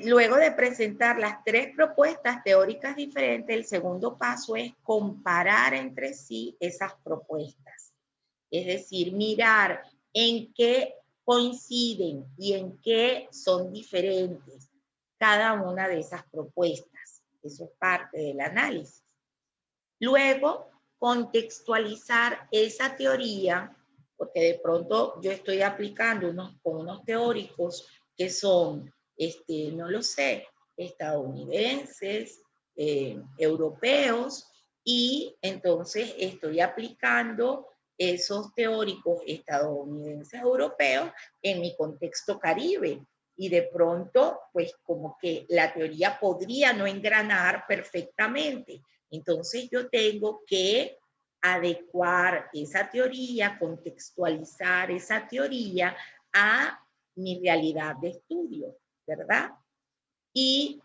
Luego de presentar las 3 propuestas teóricas diferentes, el segundo paso es comparar entre sí esas propuestas. Es decir, mirar en qué coinciden y en qué son diferentes cada una de esas propuestas. Eso es parte del análisis. Luego, contextualizar esa teoría, porque de pronto yo estoy aplicando con unos teóricos que son, no lo sé, estadounidenses, europeos, y entonces estoy aplicando esos teóricos estadounidenses europeos en mi contexto caribe. Y de pronto, pues como que la teoría podría no engranar perfectamente. Entonces yo tengo que adecuar esa teoría, contextualizar esa teoría a mi realidad de estudio, ¿verdad? Y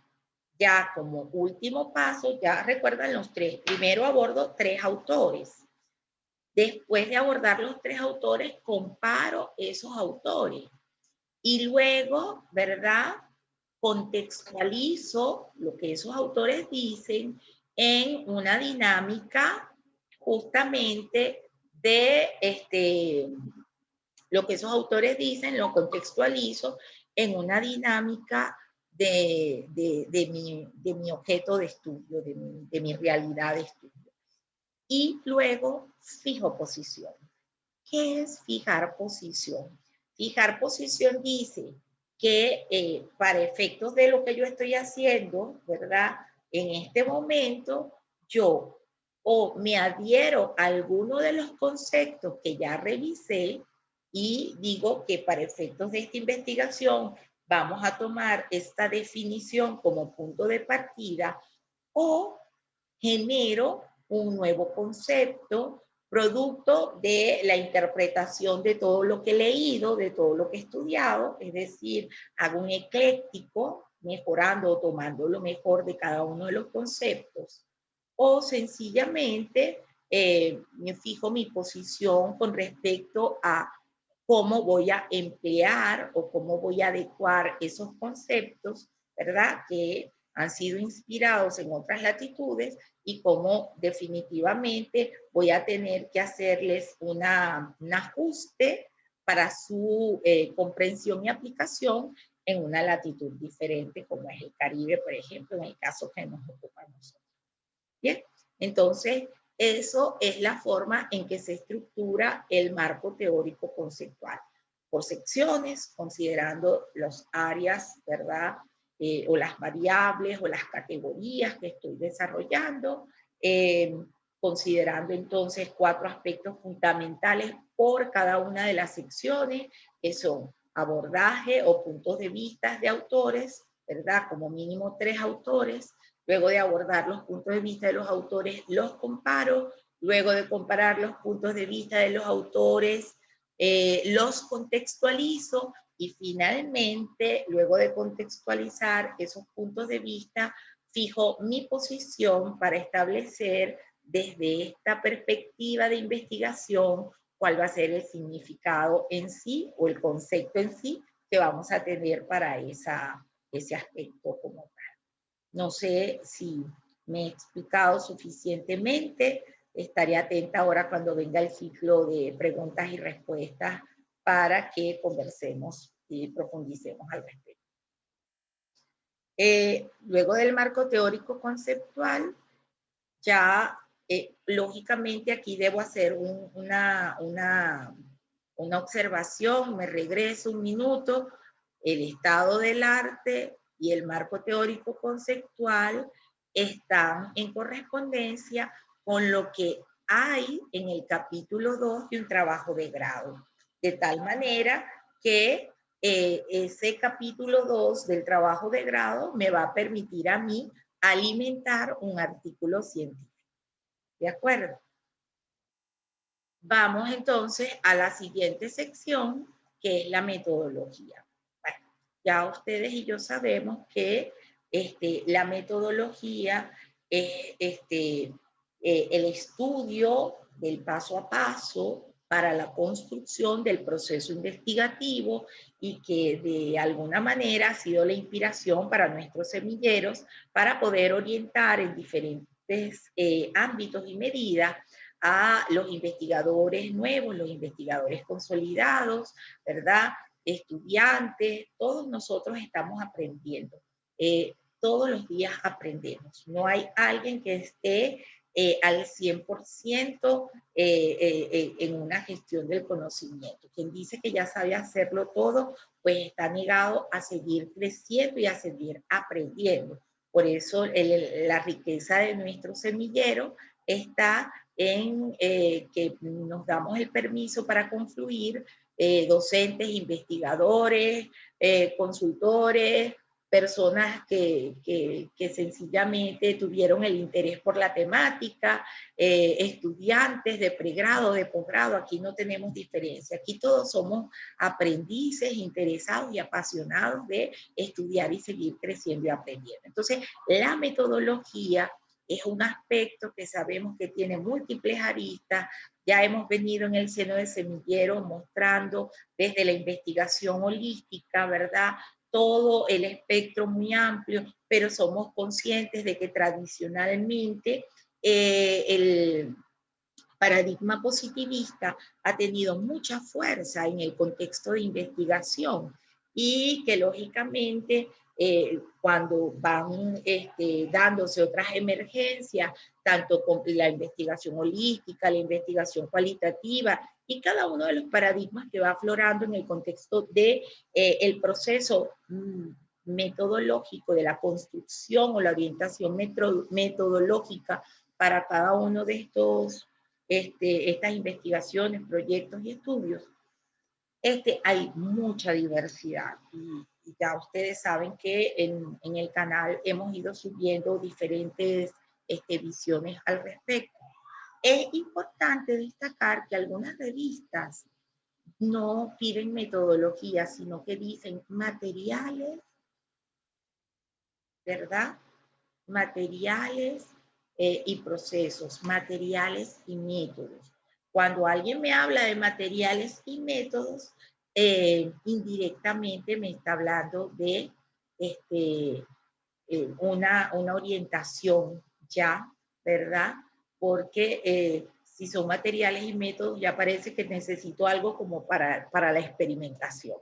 ya como último paso, ya recuerdan los tres. Primero abordo tres autores. Después de abordar los tres autores, comparo esos autores. Y luego, ¿verdad? Contextualizo lo que esos autores dicen en una dinámica justamente de lo que esos autores dicen, lo contextualizo en una dinámica de mi objeto de estudio, de mi realidad de estudio. Y luego fijo posición. ¿Qué es fijar posición? Fijar posición dice que para efectos de lo que yo estoy haciendo, ¿verdad? En este momento, yo o me adhiero a alguno de los conceptos que ya revisé y digo que para efectos de esta investigación vamos a tomar esta definición como punto de partida, o genero un nuevo concepto producto de la interpretación de todo lo que he leído, de todo lo que he estudiado, es decir, hago un ecléctico, mejorando o tomando lo mejor de cada uno de los conceptos, o sencillamente me fijo mi posición con respecto a cómo voy a emplear o cómo voy a adecuar esos conceptos, ¿verdad? Que han sido inspirados en otras latitudes y cómo definitivamente voy a tener que hacerles un ajuste para su comprensión y aplicación en una latitud diferente, como es el Caribe, por ejemplo, en el caso que nos ocupa a nosotros. Bien, entonces eso es la forma en que se estructura el marco teórico conceptual, por secciones, considerando las áreas, ¿verdad? O las variables o las categorías que estoy desarrollando, considerando entonces 4 aspectos fundamentales por cada una de las secciones, que son abordaje o puntos de vista de autores, ¿verdad? Como mínimo 3 autores. Luego de abordar los puntos de vista de los autores, los comparo. Luego de comparar los puntos de vista de los autores, los contextualizo. Y finalmente, luego de contextualizar esos puntos de vista, fijo mi posición para establecer desde esta perspectiva de investigación cuál va a ser el significado en sí o el concepto en sí que vamos a tener para ese aspecto como tal. No sé si me he explicado suficientemente. Estaré atenta ahora cuando venga el ciclo de preguntas y respuestas para que conversemos y profundicemos al respecto. Luego del marco teórico conceptual, ya lógicamente aquí debo hacer una observación, me regreso un minuto. El estado del arte y el marco teórico conceptual están en correspondencia con lo que hay en el capítulo 2 de un trabajo de grado, de tal manera que ese capítulo 2 del trabajo de grado me va a permitir a mí alimentar un artículo científico. ¿De acuerdo? Vamos entonces a la siguiente sección, que es la metodología. Bueno, ya ustedes y yo sabemos que la metodología es el estudio del paso a paso para la construcción del proceso investigativo y que de alguna manera ha sido la inspiración para nuestros semilleros para poder orientar en diferentes ámbitos y medidas a los investigadores nuevos, los investigadores consolidados, ¿verdad? Estudiantes, todos nosotros estamos aprendiendo. Todos los días aprendemos. No hay alguien que esté al 100% en una gestión del conocimiento. Quien dice que ya sabe hacerlo todo, pues está negado a seguir creciendo y a seguir aprendiendo. Por eso la riqueza de nuestro semillero está en que nos damos el permiso para confluir docentes, investigadores, consultores, personas que sencillamente tuvieron el interés por la temática, estudiantes de pregrado, de posgrado, aquí no tenemos diferencia, aquí todos somos aprendices, interesados y apasionados de estudiar y seguir creciendo y aprendiendo. Entonces, la metodología es un aspecto que sabemos que tiene múltiples aristas. Ya hemos venido en el seno de Semillero mostrando desde la investigación holística, ¿verdad?, todo el espectro muy amplio, pero somos conscientes de que tradicionalmente el paradigma positivista ha tenido mucha fuerza en el contexto de investigación y que lógicamente cuando van dándose otras emergencias, tanto con la investigación holística, la investigación cualitativa y cada uno de los paradigmas que va aflorando en el contexto de el proceso metodológico de la construcción o la orientación metodológica para cada uno de estas investigaciones, proyectos y estudios, hay mucha diversidad y ya ustedes saben que en el canal hemos ido subiendo diferentes visiones al respecto. Es importante destacar que algunas revistas no piden metodología, sino que dicen materiales, ¿verdad? Materiales y procesos, materiales y métodos. Cuando alguien me habla de materiales y métodos, indirectamente me está hablando de una orientación ya, ¿verdad? Porque si son materiales y métodos, ya parece que necesito algo como para la experimentación.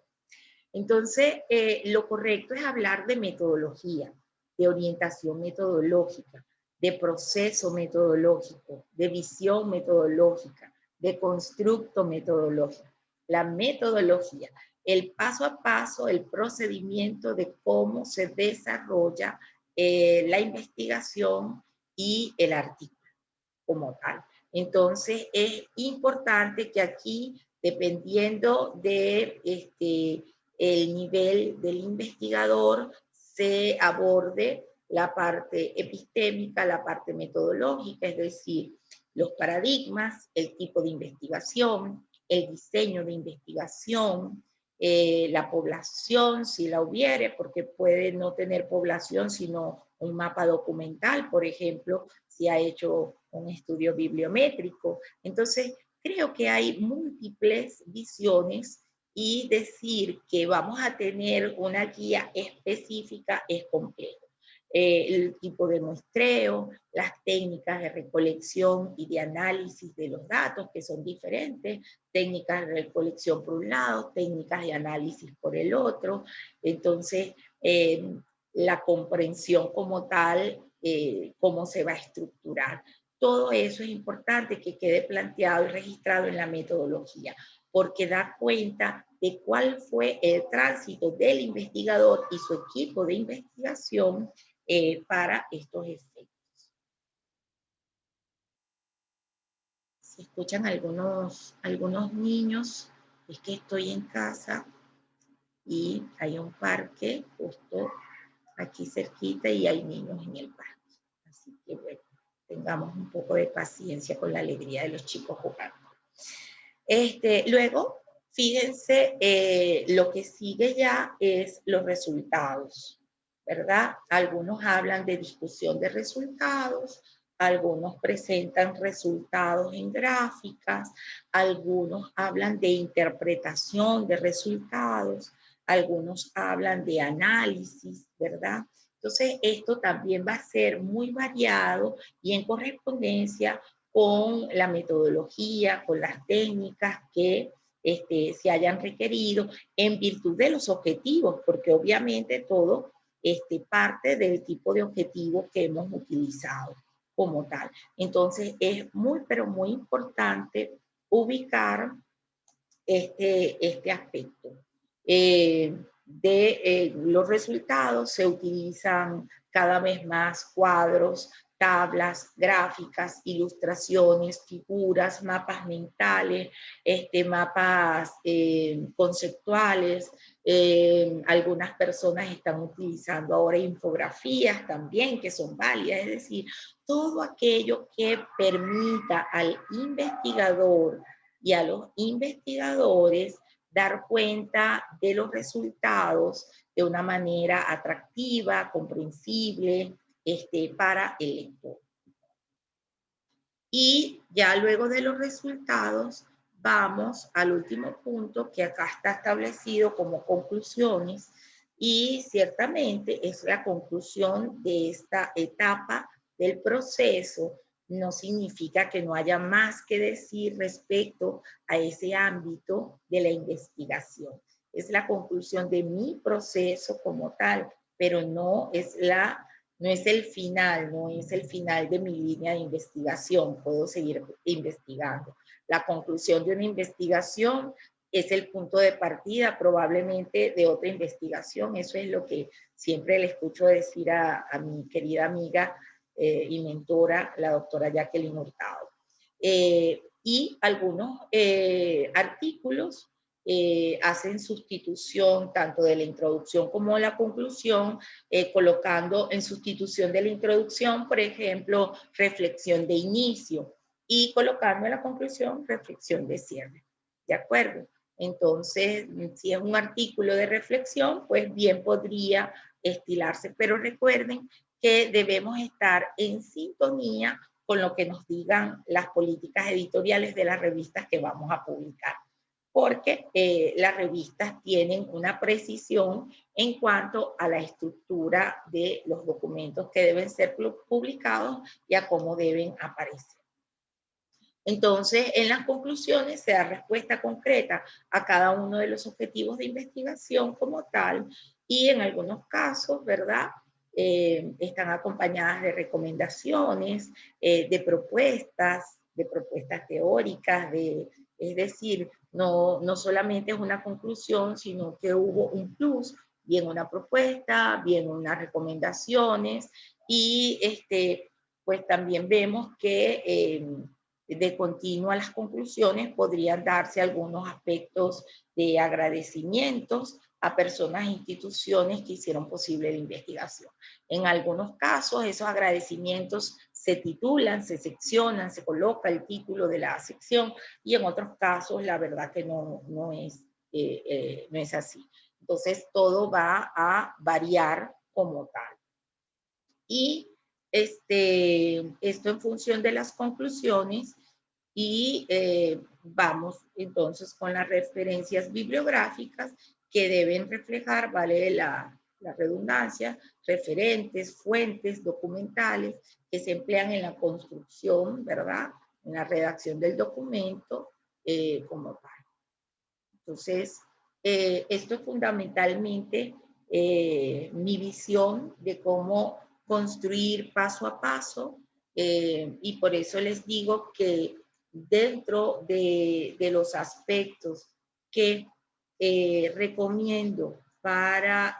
Entonces, lo correcto es hablar de metodología, de orientación metodológica, de proceso metodológico, de visión metodológica, de constructo metodológico. La metodología, el paso a paso, el procedimiento de cómo se desarrolla la investigación y el artículo como tal. Entonces, es importante que aquí, dependiendo de el nivel del investigador, se aborde la parte epistémica, la parte metodológica, es decir, los paradigmas, el tipo de investigación, el diseño de investigación, la población, si la hubiere, porque puede no tener población, sino un mapa documental, por ejemplo, si ha hecho un estudio bibliométrico. Entonces, creo que hay múltiples visiones y decir que vamos a tener una guía específica es complejo. El tipo de muestreo, las técnicas de recolección y de análisis de los datos, que son diferentes, técnicas de recolección por un lado, técnicas de análisis por el otro. Entonces, la comprensión como tal, cómo se va a estructurar. Todo eso es importante que quede planteado y registrado en la metodología, porque da cuenta de cuál fue el tránsito del investigador y su equipo de investigación para estos efectos. Si escuchan algunos niños, es que estoy en casa y hay un parque justo aquí cerquita y hay niños en el parque. Así que bueno, tengamos un poco de paciencia con la alegría de los chicos jugando. Luego, fíjense, lo que sigue ya es los resultados, ¿verdad? Algunos hablan de discusión de resultados, algunos presentan resultados en gráficas, algunos hablan de interpretación de resultados, algunos hablan de análisis, ¿verdad? Entonces, esto también va a ser muy variado y en correspondencia con la metodología, con las técnicas que se hayan requerido en virtud de los objetivos, porque obviamente todo parte del tipo de objetivo que hemos utilizado como tal. Entonces es muy, pero muy importante ubicar este aspecto. Los resultados se utilizan cada vez más cuadros, tablas, gráficas, ilustraciones, figuras, mapas mentales, mapas conceptuales, Algunas personas están utilizando ahora infografías también, que son válidas, es decir, todo aquello que permita al investigador y a los investigadores dar cuenta de los resultados de una manera atractiva, comprensible, para el lector. Y ya luego de los resultados, vamos al último punto que acá está establecido como conclusiones, y ciertamente es la conclusión de esta etapa del proceso. No significa que no haya más que decir respecto a ese ámbito de la investigación. Es la conclusión de mi proceso como tal, pero no es el final, no es el final de mi línea de investigación, puedo seguir investigando. La conclusión de una investigación es el punto de partida probablemente de otra investigación. Eso es lo que siempre le escucho decir a mi querida amiga y mentora, la doctora Jacqueline Hurtado. Y algunos artículos hacen sustitución tanto de la introducción como de la conclusión, colocando en sustitución de la introducción, por ejemplo, reflexión de inicio, y colocando en la conclusión reflexión de cierre. ¿De acuerdo? Entonces, si es un artículo de reflexión, pues bien podría estilarse, pero recuerden que debemos estar en sintonía con lo que nos digan las políticas editoriales de las revistas que vamos a publicar, porque las revistas tienen una precisión en cuanto a la estructura de los documentos que deben ser publicados y a cómo deben aparecer. Entonces, en las conclusiones se da respuesta concreta a cada uno de los objetivos de investigación como tal, y en algunos casos, ¿verdad? Están acompañadas de recomendaciones, de propuestas teóricas, es decir, no solamente es una conclusión, sino que hubo un plus, bien una propuesta, bien unas recomendaciones, y pues también vemos que de continuo a las conclusiones podrían darse algunos aspectos de agradecimientos a personas e instituciones que hicieron posible la investigación. En algunos casos, esos agradecimientos se titulan, se seccionan, se coloca el título de la sección, y en otros casos, la verdad que no es así. Entonces, todo va a variar como tal. Y esto en función de las conclusiones, y vamos entonces con las referencias bibliográficas que deben reflejar, vale la redundancia, referentes, fuentes documentales que se emplean en la construcción, ¿verdad? En la redacción del documento como tal. Entonces, esto es fundamentalmente mi visión de cómo construir paso a paso, y por eso les digo que dentro de los aspectos que recomiendo para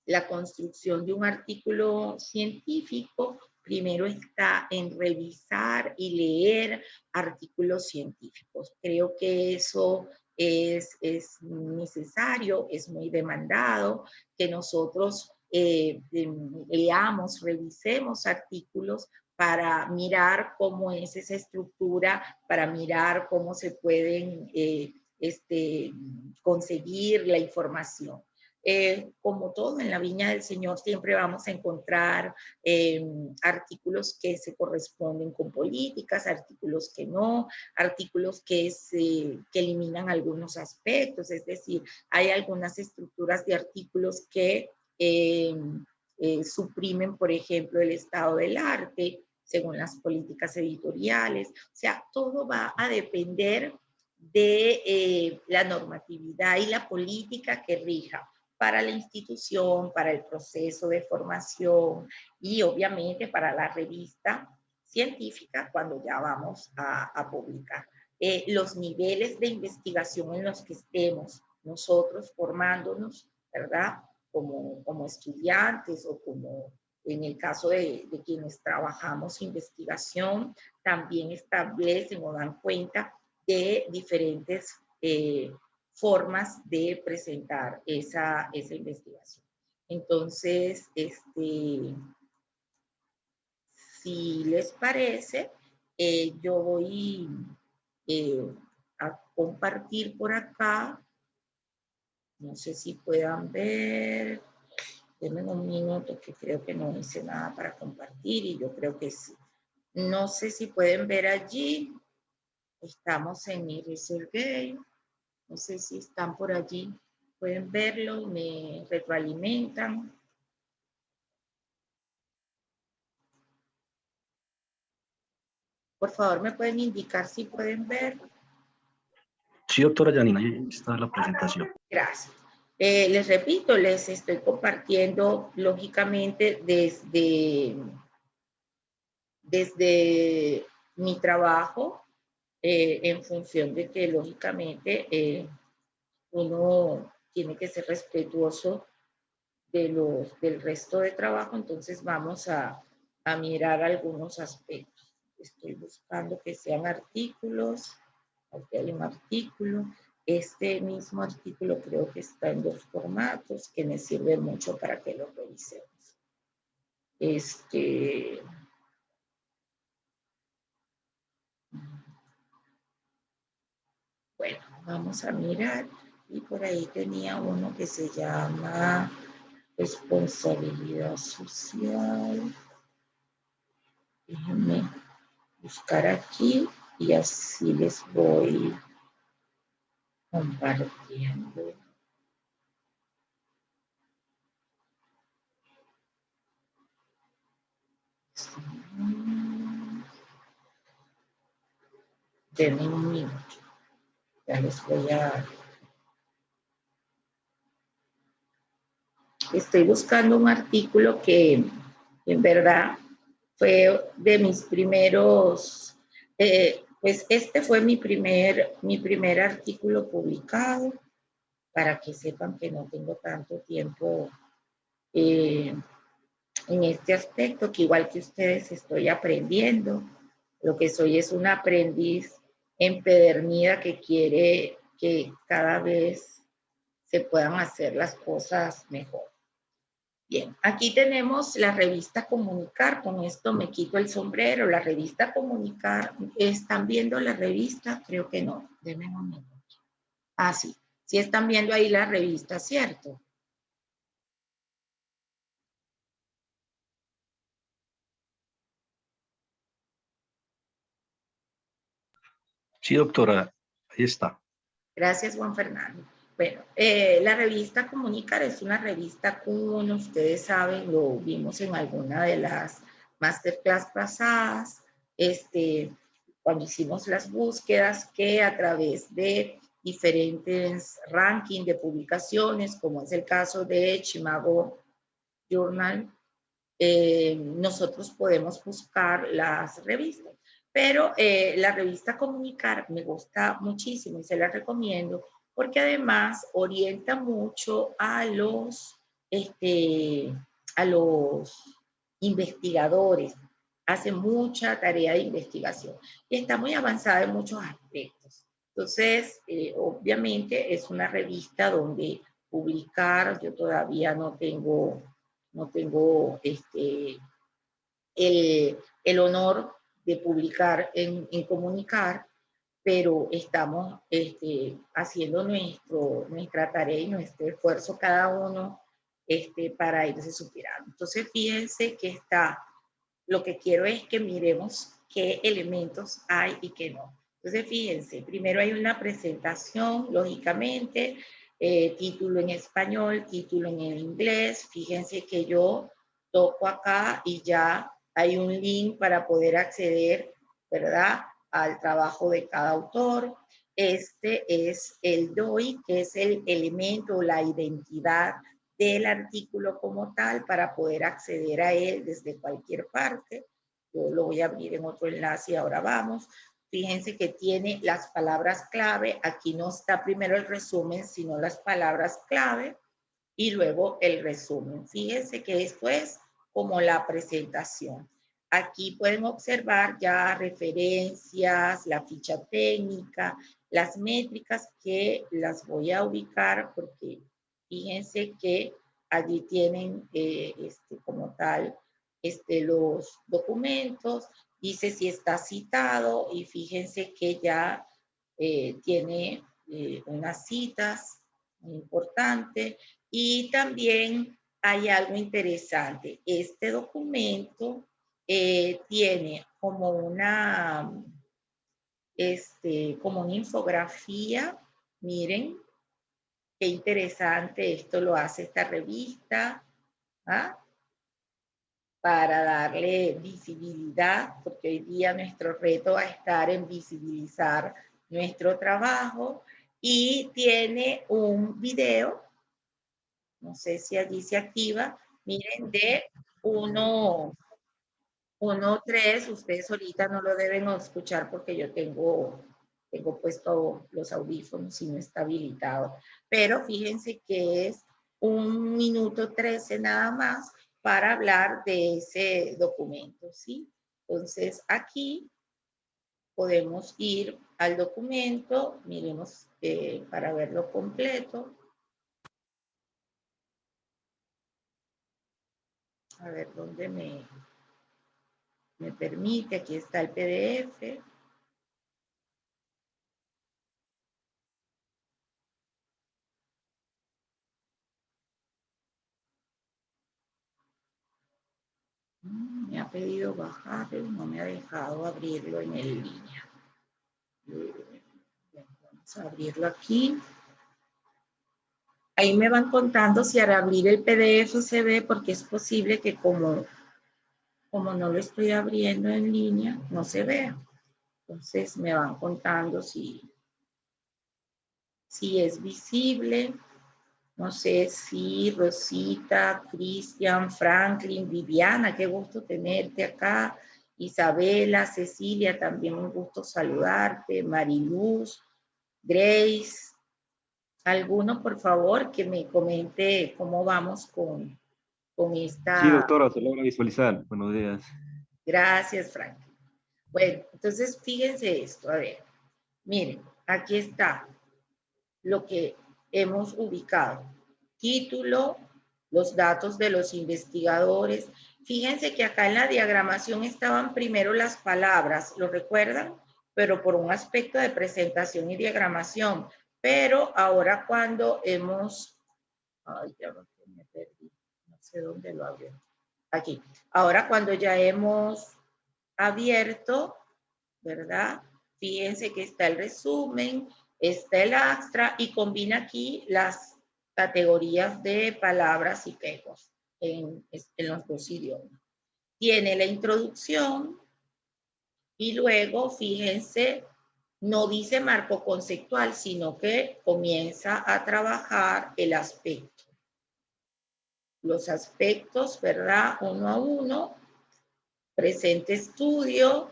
la construcción de un artículo científico, primero está en revisar y leer artículos científicos. Creo que eso es necesario, es muy demandado, que nosotros leamos, revisemos artículos para mirar cómo es esa estructura, para mirar cómo se pueden conseguir la información. Como todo en la viña del Señor, siempre vamos a encontrar artículos que se corresponden con políticas, artículos que no, artículos que eliminan algunos aspectos, es decir, hay algunas estructuras de artículos que suprimen, por ejemplo, el estado del arte, según las políticas editoriales. O sea, todo va a depender de la normatividad y la política que rija para la institución, para el proceso de formación y obviamente para la revista científica cuando ya vamos a publicar. Los niveles de investigación en los que estemos nosotros formándonos, ¿verdad? Como estudiantes o como en el caso de quienes trabajamos investigación, también establecen o dan cuenta de diferentes formas de presentar esa investigación. Entonces, si les parece, yo voy a compartir por acá. No sé si puedan ver. Denme un minuto que creo que no hice nada para compartir y yo creo que sí. No sé si pueden ver allí. Estamos en mi Researchgate. No sé si están por allí. Pueden verlo, me retroalimentan. Por favor, ¿me pueden indicar si pueden ver? Sí, doctora Janina, ahí está la presentación. Gracias. Les repito, les estoy compartiendo lógicamente desde mi trabajo, en función de que lógicamente uno tiene que ser respetuoso del resto de trabajo, entonces vamos a mirar algunos aspectos. Estoy buscando que sean artículos. Aquí hay un artículo. Este mismo artículo creo que está en 2 formatos que me sirve mucho para que lo revisemos. Bueno, vamos a mirar. Y por ahí tenía uno que se llama responsabilidad social. Déjenme buscar aquí y así les voy compartiendo. Denme un minuto. Ya les voy a... Estoy buscando un artículo que en verdad fue de mis primeros, pues este fue mi primer artículo publicado, para que sepan que no tengo tanto tiempo en este aspecto, que igual que ustedes estoy aprendiendo. Lo que soy es una aprendiz empedernida que quiere que cada vez se puedan hacer las cosas mejor. Bien, aquí tenemos la revista Comunicar. Con esto me quito el sombrero. La revista Comunicar, ¿están viendo la revista? Creo que no. Denme un momento. Ah, sí. Sí están viendo ahí la revista, ¿cierto? Sí, doctora, ahí está. Gracias, Juan Fernando. Bueno, la revista Comunicar es una revista común, ustedes saben, lo vimos en alguna de las masterclass pasadas, cuando hicimos las búsquedas, que a través de diferentes rankings de publicaciones, como es el caso de Chimago Journal, nosotros podemos buscar las revistas. Pero la revista Comunicar me gusta muchísimo y se la recomiendo porque además orienta mucho a los investigadores, hace mucha tarea de investigación y está muy avanzada en muchos aspectos. Entonces, obviamente es una revista donde publicar, yo todavía no tengo el honor de publicar en Comunicar, pero estamos haciendo nuestra tarea y nuestro esfuerzo cada uno para irse superando. Entonces, fíjense que lo que quiero es que miremos qué elementos hay y qué no. Entonces, fíjense, primero hay una presentación, lógicamente, título en español, título en inglés. Fíjense que yo toco acá y ya hay un link para poder acceder, ¿verdad?, al trabajo de cada autor. Este es el DOI, que es el elemento o la identidad del artículo como tal para poder acceder a él desde cualquier parte. Yo lo voy a abrir en otro enlace y ahora vamos. Fíjense que tiene las palabras clave. Aquí no está primero el resumen, sino las palabras clave y luego el resumen. Fíjense que esto es como la presentación. Aquí pueden observar ya referencias, la ficha técnica, las métricas que las voy a ubicar porque fíjense que allí tienen como tal los documentos, dice si está citado y fíjense que ya tiene unas citas muy importantes y también hay algo interesante. Este documento tiene como como una infografía, miren, qué interesante, esto lo hace esta revista, ¿ah? Para darle visibilidad, porque hoy día nuestro reto va a estar en visibilizar nuestro trabajo y tiene un video, no sé si allí se activa, miren, de 1.3, ustedes ahorita no lo deben escuchar porque yo tengo puesto los audífonos y no está habilitado, pero fíjense que es 1:13 nada más para hablar de ese documento, ¿sí? Entonces aquí podemos ir al documento, miremos para verlo completo. A ver dónde me permite, aquí está el PDF. Me ha pedido bajarlo, no me ha dejado abrirlo en línea. Vamos a abrirlo aquí. Ahí me van contando si al abrir el PDF se ve, porque es posible que como no lo estoy abriendo en línea, no se vea. Entonces me van contando si es visible. No sé si Rosita, Cristian, Franklin, Viviana, qué gusto tenerte acá. Isabela, Cecilia, también un gusto saludarte. Mariluz, Grace. ¿Alguno, por favor, que me comente cómo vamos con esta? Sí, doctora, se logra visualizar. Buenos días. Gracias, Franklin. Bueno, entonces fíjense esto. A ver, miren, aquí está lo que hemos ubicado. Título, los datos de los investigadores. Fíjense que acá en la diagramación estaban primero las palabras, ¿lo recuerdan? Pero por un aspecto de presentación y diagramación. Pero ahora cuando hemos... Ay, ya me perdí. No sé dónde lo abrió. Aquí. Ahora cuando ya hemos abierto, ¿verdad? Fíjense que está el resumen, está el extra y combina aquí las categorías de palabras y textos en los dos idiomas. Tiene la introducción y luego, fíjense, no dice marco conceptual, sino que comienza a trabajar el aspecto. Los aspectos, ¿verdad? Uno a uno. Presente estudio.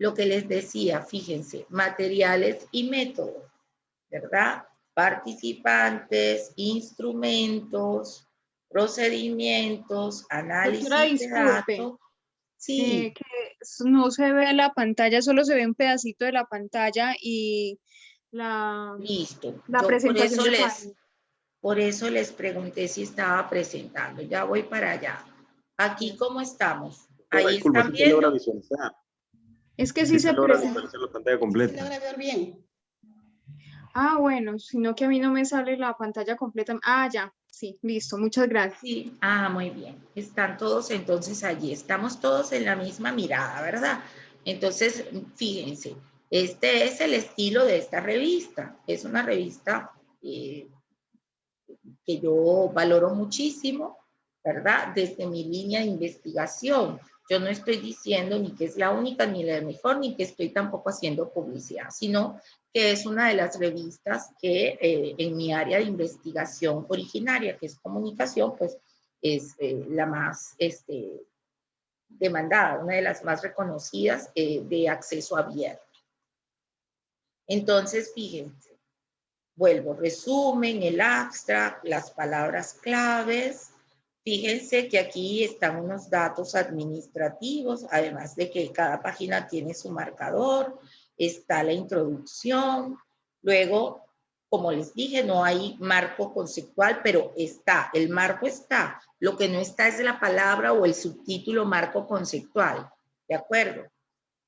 Lo que les decía, fíjense, materiales y métodos, ¿verdad? Participantes, instrumentos, procedimientos, análisis Doctora, de disculpe, datos. Sí, que no se ve la pantalla, solo se ve un pedacito de la pantalla y la listo. la Yo presentación de página. por eso les pregunté si estaba presentando. Ya voy para allá. Aquí, ¿cómo estamos? Doctora, Ahí disculpa, están sí se logra viendo. visualizar. Es que Sí sí se se logra presenta. visualizar la pantalla completa. Se logra ver bien. Ah, bueno, sino que a mí no me sale la pantalla completa. Ah, ya, sí, listo, muchas gracias. Sí, muy bien. Están todos entonces allí. Estamos todos en la misma mirada, ¿verdad? Entonces, fíjense, este es el estilo de esta revista. Es una revista que yo valoro muchísimo, ¿verdad? Desde mi línea de investigación. Yo no estoy diciendo ni que es la única, ni la mejor, ni que estoy tampoco haciendo publicidad, sino que es una de las revistas que en mi área de investigación originaria, que es comunicación, pues es la más demandada, una de las más reconocidas de acceso abierto. Entonces, fíjense, vuelvo, resumen, el abstract, las palabras claves. Fíjense que aquí están unos datos administrativos, además de que cada página tiene su marcador. está la introducción, luego, como les dije, no hay marco conceptual, pero está, el marco está, lo que no está es la palabra o el subtítulo marco conceptual, ¿de acuerdo?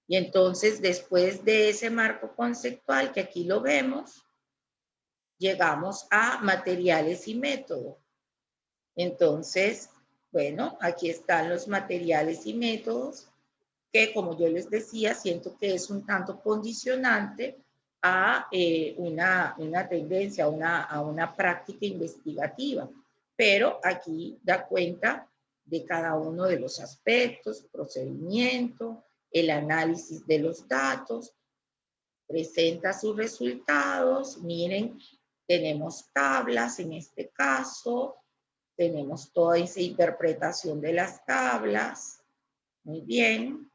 Y entonces, después de ese marco conceptual, que aquí lo vemos, llegamos a materiales y métodos. Entonces, bueno, aquí están los materiales y métodos que, como yo les decía, siento que es un tanto condicionante a una tendencia, a una práctica investigativa. Pero aquí da cuenta de cada uno de los aspectos, procedimiento, el análisis de los datos, presenta sus resultados. Miren, tenemos tablas en este caso, tenemos toda esa interpretación de las tablas. Muy bien,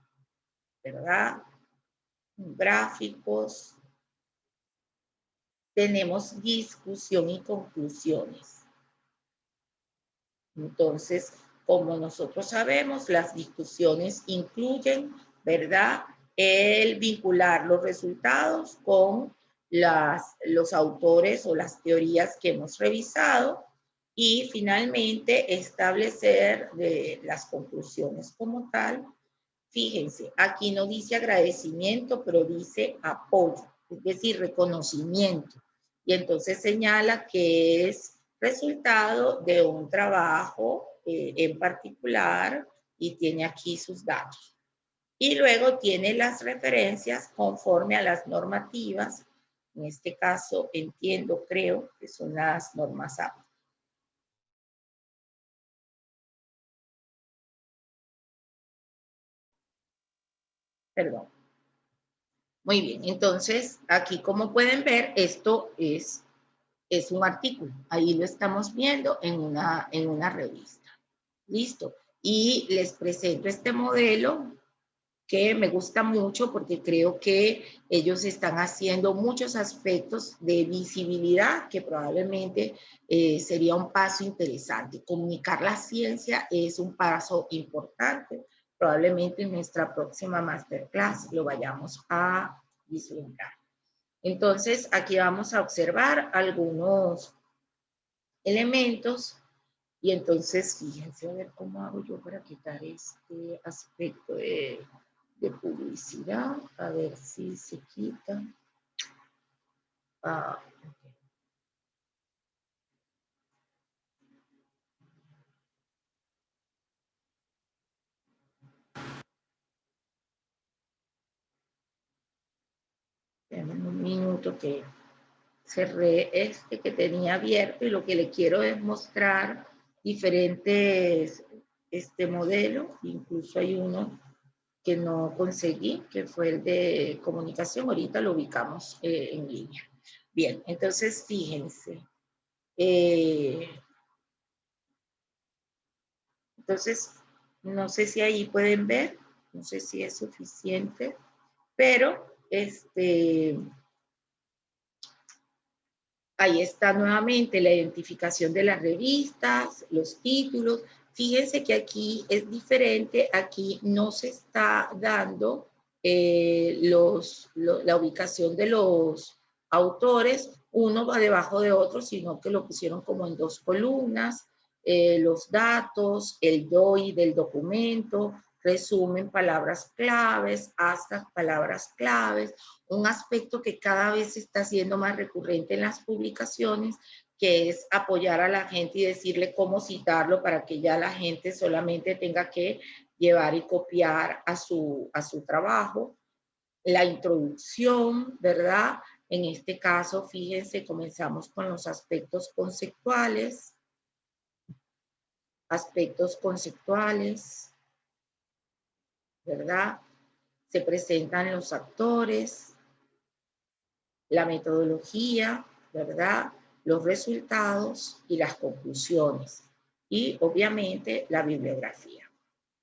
¿verdad? Gráficos. Tenemos discusión y conclusiones. Entonces, como nosotros sabemos, las discusiones incluyen, ¿verdad?, el vincular los resultados con los autores o las teorías que hemos revisado y finalmente establecer las conclusiones como tal. Fíjense, aquí no dice agradecimiento, pero dice apoyo, es decir, reconocimiento. Y entonces señala que es resultado de un trabajo en particular y tiene aquí sus datos. Y luego tiene las referencias conforme a las normativas. En este caso, entiendo, creo que son las normas APA. Perdón. Muy bien, entonces aquí como pueden ver, esto es un artículo. Ahí lo estamos viendo en una revista. Listo. Y les presento este modelo que me gusta mucho porque creo que ellos están haciendo muchos aspectos de visibilidad que probablemente sería un paso interesante. Comunicar la ciencia es un paso importante. Probablemente en nuestra próxima masterclass lo vayamos a vislumbrar. Entonces, aquí vamos a observar algunos elementos y entonces fíjense a ver cómo hago yo para quitar este aspecto de publicidad, a ver si se quita. Okay. En un minuto que cerré este que tenía abierto y lo que le quiero es mostrar diferentes modelos, incluso hay uno que no conseguí, que fue el de comunicación, ahorita lo ubicamos en línea. Bien, entonces fíjense. Entonces, no sé si ahí pueden ver, no sé si es suficiente, pero ahí está nuevamente la identificación de las revistas, los títulos. Fíjense que aquí es diferente, aquí no se está dando la ubicación de los autores, uno va debajo de otro, sino que lo pusieron como en dos columnas, los datos, el DOI del documento, resumen, palabras claves, hasta palabras claves, un aspecto que cada vez se está haciendo más recurrente en las publicaciones, que es apoyar a la gente y decirle cómo citarlo para que ya la gente solamente tenga que llevar y copiar a su trabajo. La introducción, ¿verdad? En este caso, fíjense, comenzamos con los aspectos conceptuales. Aspectos conceptuales, ¿verdad? Se presentan los actores, la metodología, ¿verdad? Los resultados y las conclusiones. Y obviamente la bibliografía.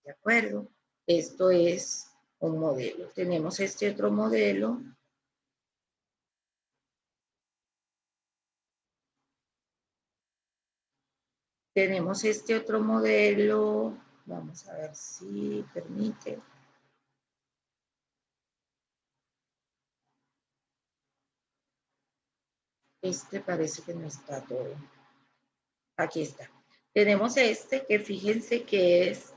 ¿De acuerdo? Esto es un modelo. Tenemos este otro modelo. Tenemos este otro modelo. Vamos a ver si permite. Este parece que no está todo. Aquí está. Tenemos este que fíjense que es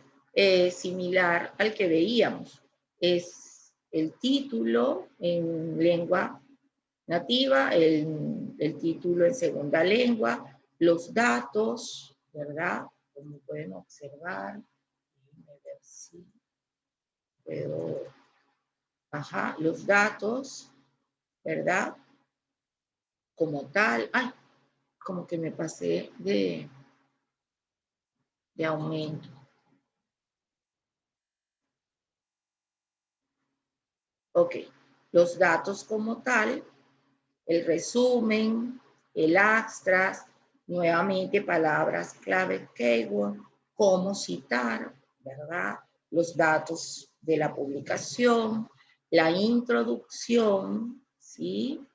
similar al que veíamos. Es el título en lengua nativa, el título en segunda lengua, los datos, ¿verdad? Como pueden observar, déjenme ver si puedo, ajá, los datos, ¿verdad? Como tal, ay, como que me pasé de aumento. Ok, los datos como tal, el resumen, el abstract, nuevamente palabras clave keyword, cómo citar, ¿verdad? Los datos de la publicación, la introducción, ¿sí?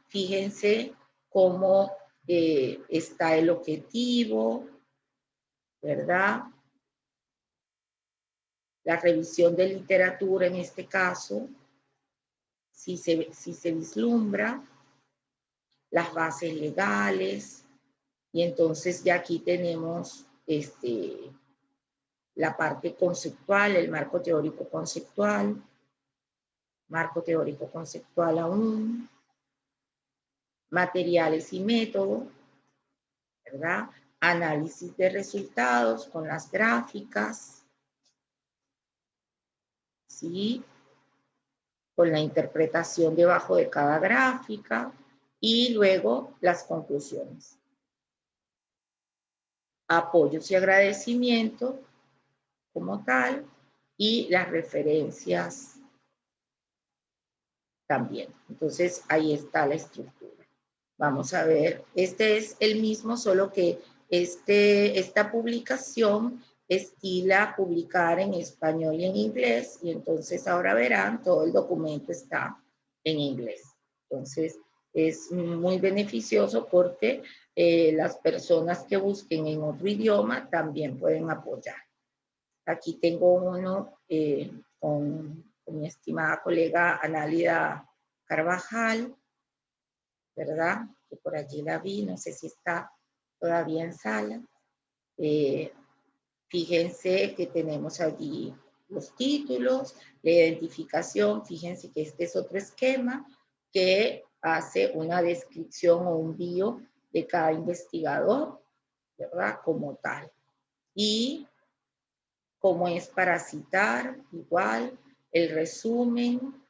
Fíjense cómo está el objetivo, ¿verdad? La revisión de literatura en este caso, si se vislumbra, las bases legales, y entonces ya aquí tenemos la parte conceptual, el marco teórico conceptual aún, materiales y método, ¿verdad? Análisis de resultados con las gráficas, ¿sí? Con la interpretación debajo de cada gráfica y luego las conclusiones. Apoyos y agradecimiento como tal y las referencias también. Entonces ahí está la estructura. Vamos a ver, este es el mismo, solo que esta publicación estila publicar en español y en inglés, y entonces ahora verán, todo el documento está en inglés. Entonces, es muy beneficioso porque las personas que busquen en otro idioma también pueden apoyar. Aquí tengo uno con mi estimada colega Análida Carvajal, ¿verdad? Que por allí la vi, no sé si está todavía en sala. Fíjense que tenemos allí los títulos, la identificación, fíjense que este es otro esquema que hace una descripción o un bio de cada investigador, ¿verdad? Como tal. Y como es para citar, igual, el resumen,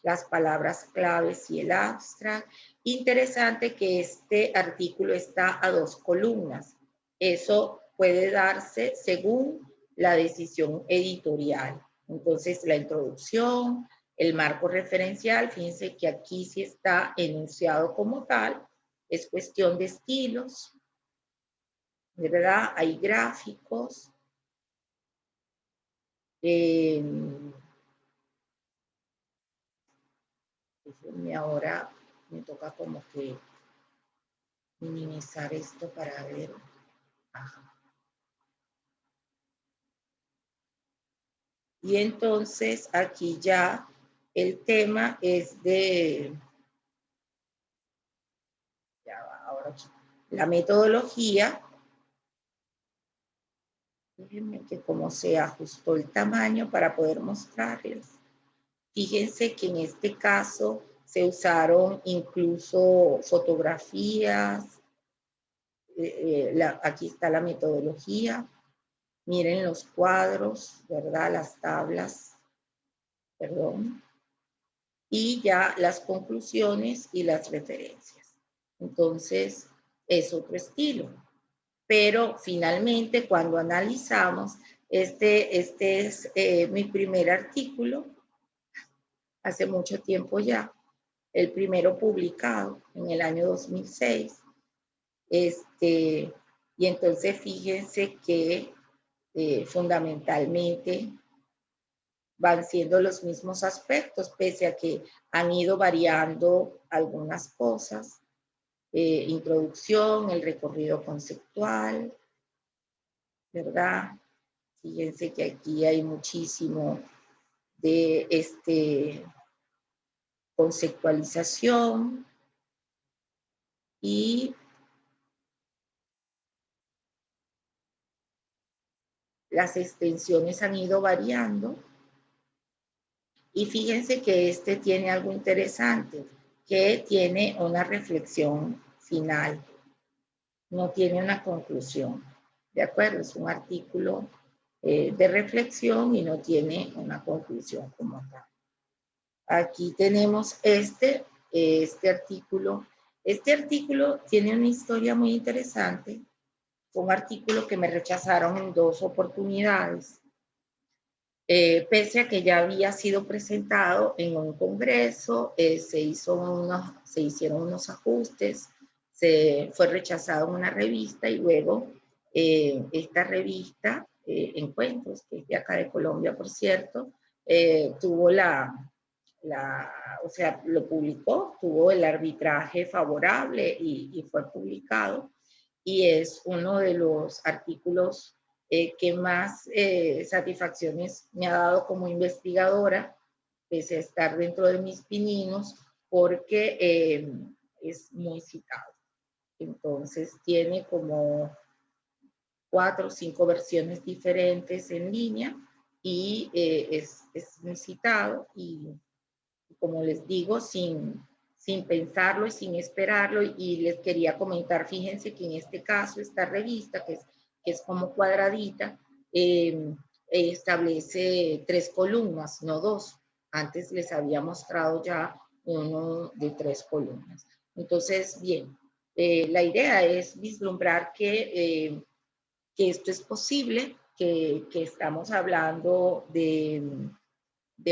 las palabras claves y el abstract. Interesante que este artículo está a 2 columnas. Eso puede darse según la decisión editorial. Entonces, la introducción, el marco referencial, fíjense que aquí sí está enunciado como tal, es cuestión de estilos, de verdad, hay gráficos, ahora me toca como que minimizar esto para ver. Ajá. Y entonces aquí ya el tema es de, ya va, ahora aquí, la metodología. Déjenme que como se ajustó el tamaño para poder mostrarles. Fíjense que en este caso se usaron incluso fotografías. Aquí está la metodología. Miren los cuadros, ¿verdad? Las tablas, perdón. Y ya las conclusiones y las referencias. Entonces, es otro estilo. Pero finalmente, cuando analizamos, este es mi primer artículo, hace mucho tiempo ya, el primero publicado en el año 2006. Y entonces fíjense que fundamentalmente van siendo los mismos aspectos, pese a que han ido variando algunas cosas. Introducción, el recorrido conceptual, ¿verdad? Fíjense que aquí hay muchísimo de conceptualización, y las extensiones han ido variando. Y fíjense que este tiene algo interesante, que tiene una reflexión final, no tiene una conclusión, ¿de acuerdo? Es un artículo de reflexión y no tiene una conclusión como tal. Aquí tenemos este artículo. Este artículo tiene una historia muy interesante. Fue un artículo que me rechazaron en 2 oportunidades. Pese a que ya había sido presentado en un congreso, se hicieron unos ajustes, fue rechazado en una revista y luego esta revista, Encuentros, que es de acá de Colombia, por cierto, tuvo o sea, lo publicó, tuvo el arbitraje favorable y fue publicado. Y es uno de los artículos que más satisfacciones me ha dado como investigadora, pese a estar dentro de mis pininos, porque es muy citado. Entonces tiene como 4 o 5 versiones diferentes en línea y es muy citado y como les digo, sin pensarlo y sin esperarlo. Y les quería comentar, fíjense que en este caso, esta revista, que es como cuadradita, establece 3 columnas, no 2. Antes les había mostrado ya uno de 3 columnas. Entonces, bien, la idea es vislumbrar que esto es posible, que estamos hablando de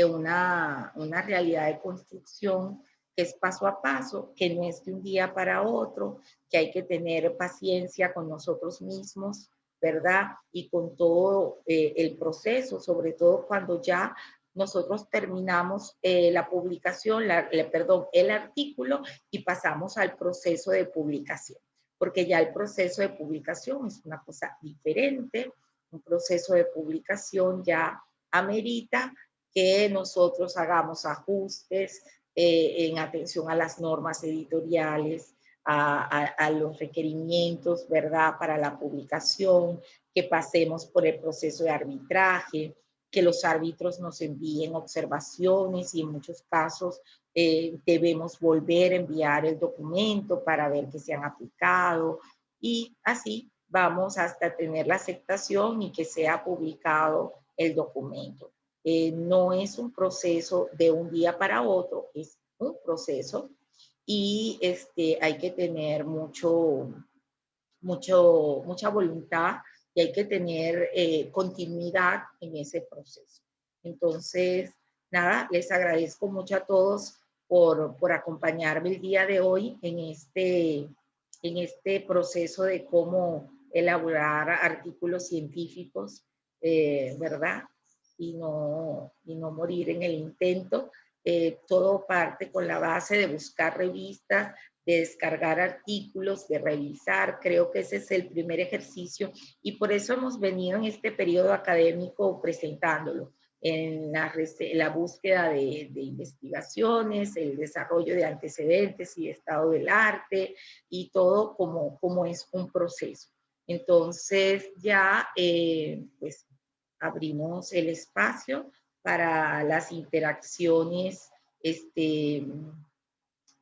una realidad de construcción que es paso a paso, que no es de un día para otro, que hay que tener paciencia con nosotros mismos, ¿verdad? Y con todo el proceso, sobre todo cuando ya nosotros terminamos la publicación, el artículo y pasamos al proceso de publicación, porque ya el proceso de publicación es una cosa diferente, un proceso de publicación ya amerita que nosotros hagamos ajustes en atención a las normas editoriales, a los requerimientos, ¿verdad?, para la publicación, que pasemos por el proceso de arbitraje, que los árbitros nos envíen observaciones y en muchos casos debemos volver a enviar el documento para ver que se han aplicado y así vamos hasta tener la aceptación y que sea publicado el documento. No es un proceso de un día para otro, es un proceso y hay que tener mucha voluntad y hay que tener continuidad en ese proceso. Entonces, nada, les agradezco mucho a todos por acompañarme el día de hoy en este proceso de cómo elaborar artículos científicos, ¿verdad? Y no morir en el intento. Todo parte con la base de buscar revistas, de descargar artículos, de revisar. Creo que ese es el primer ejercicio y por eso hemos venido en este periodo académico presentándolo en la búsqueda de investigaciones, el desarrollo de antecedentes y estado del arte y todo como es un proceso. Entonces ya pues abrimos el espacio para las interacciones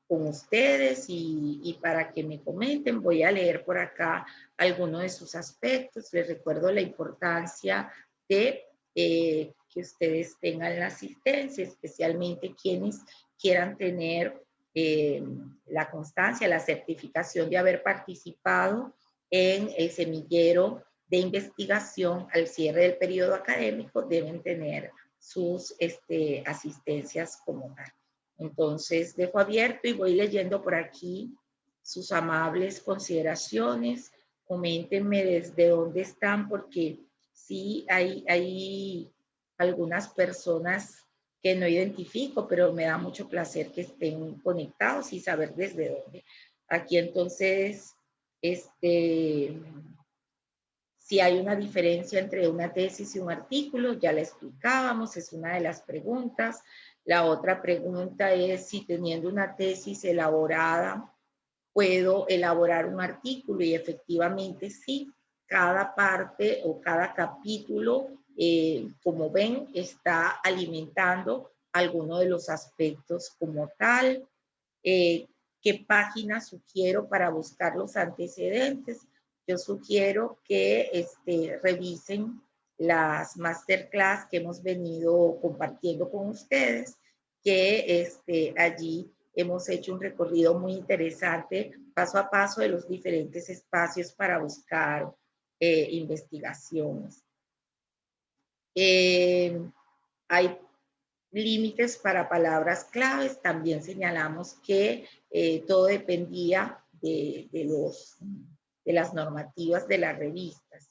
con ustedes y para que me comenten. Voy a leer por acá algunos de sus aspectos. Les recuerdo la importancia de que ustedes tengan la asistencia, especialmente quienes quieran tener la constancia, la certificación de haber participado en el semillero de investigación al cierre del periodo académico, deben tener sus asistencias como tal. Entonces, dejo abierto y voy leyendo por aquí sus amables consideraciones. Coméntenme desde dónde están, porque sí hay algunas personas que no identifico, pero me da mucho placer que estén conectados y saber desde dónde. Aquí entonces, si hay una diferencia entre una tesis y un artículo, ya la explicábamos, es una de las preguntas. La otra pregunta es si teniendo una tesis elaborada puedo elaborar un artículo y efectivamente sí, cada parte o cada capítulo, como ven, está alimentando alguno de los aspectos como tal. ¿Qué página sugiero para buscar los antecedentes? Yo sugiero que revisen las masterclass que hemos venido compartiendo con ustedes, que allí hemos hecho un recorrido muy interesante, paso a paso, de los diferentes espacios para buscar investigaciones. Hay límites para palabras claves. También señalamos que todo dependía de las normativas de las revistas.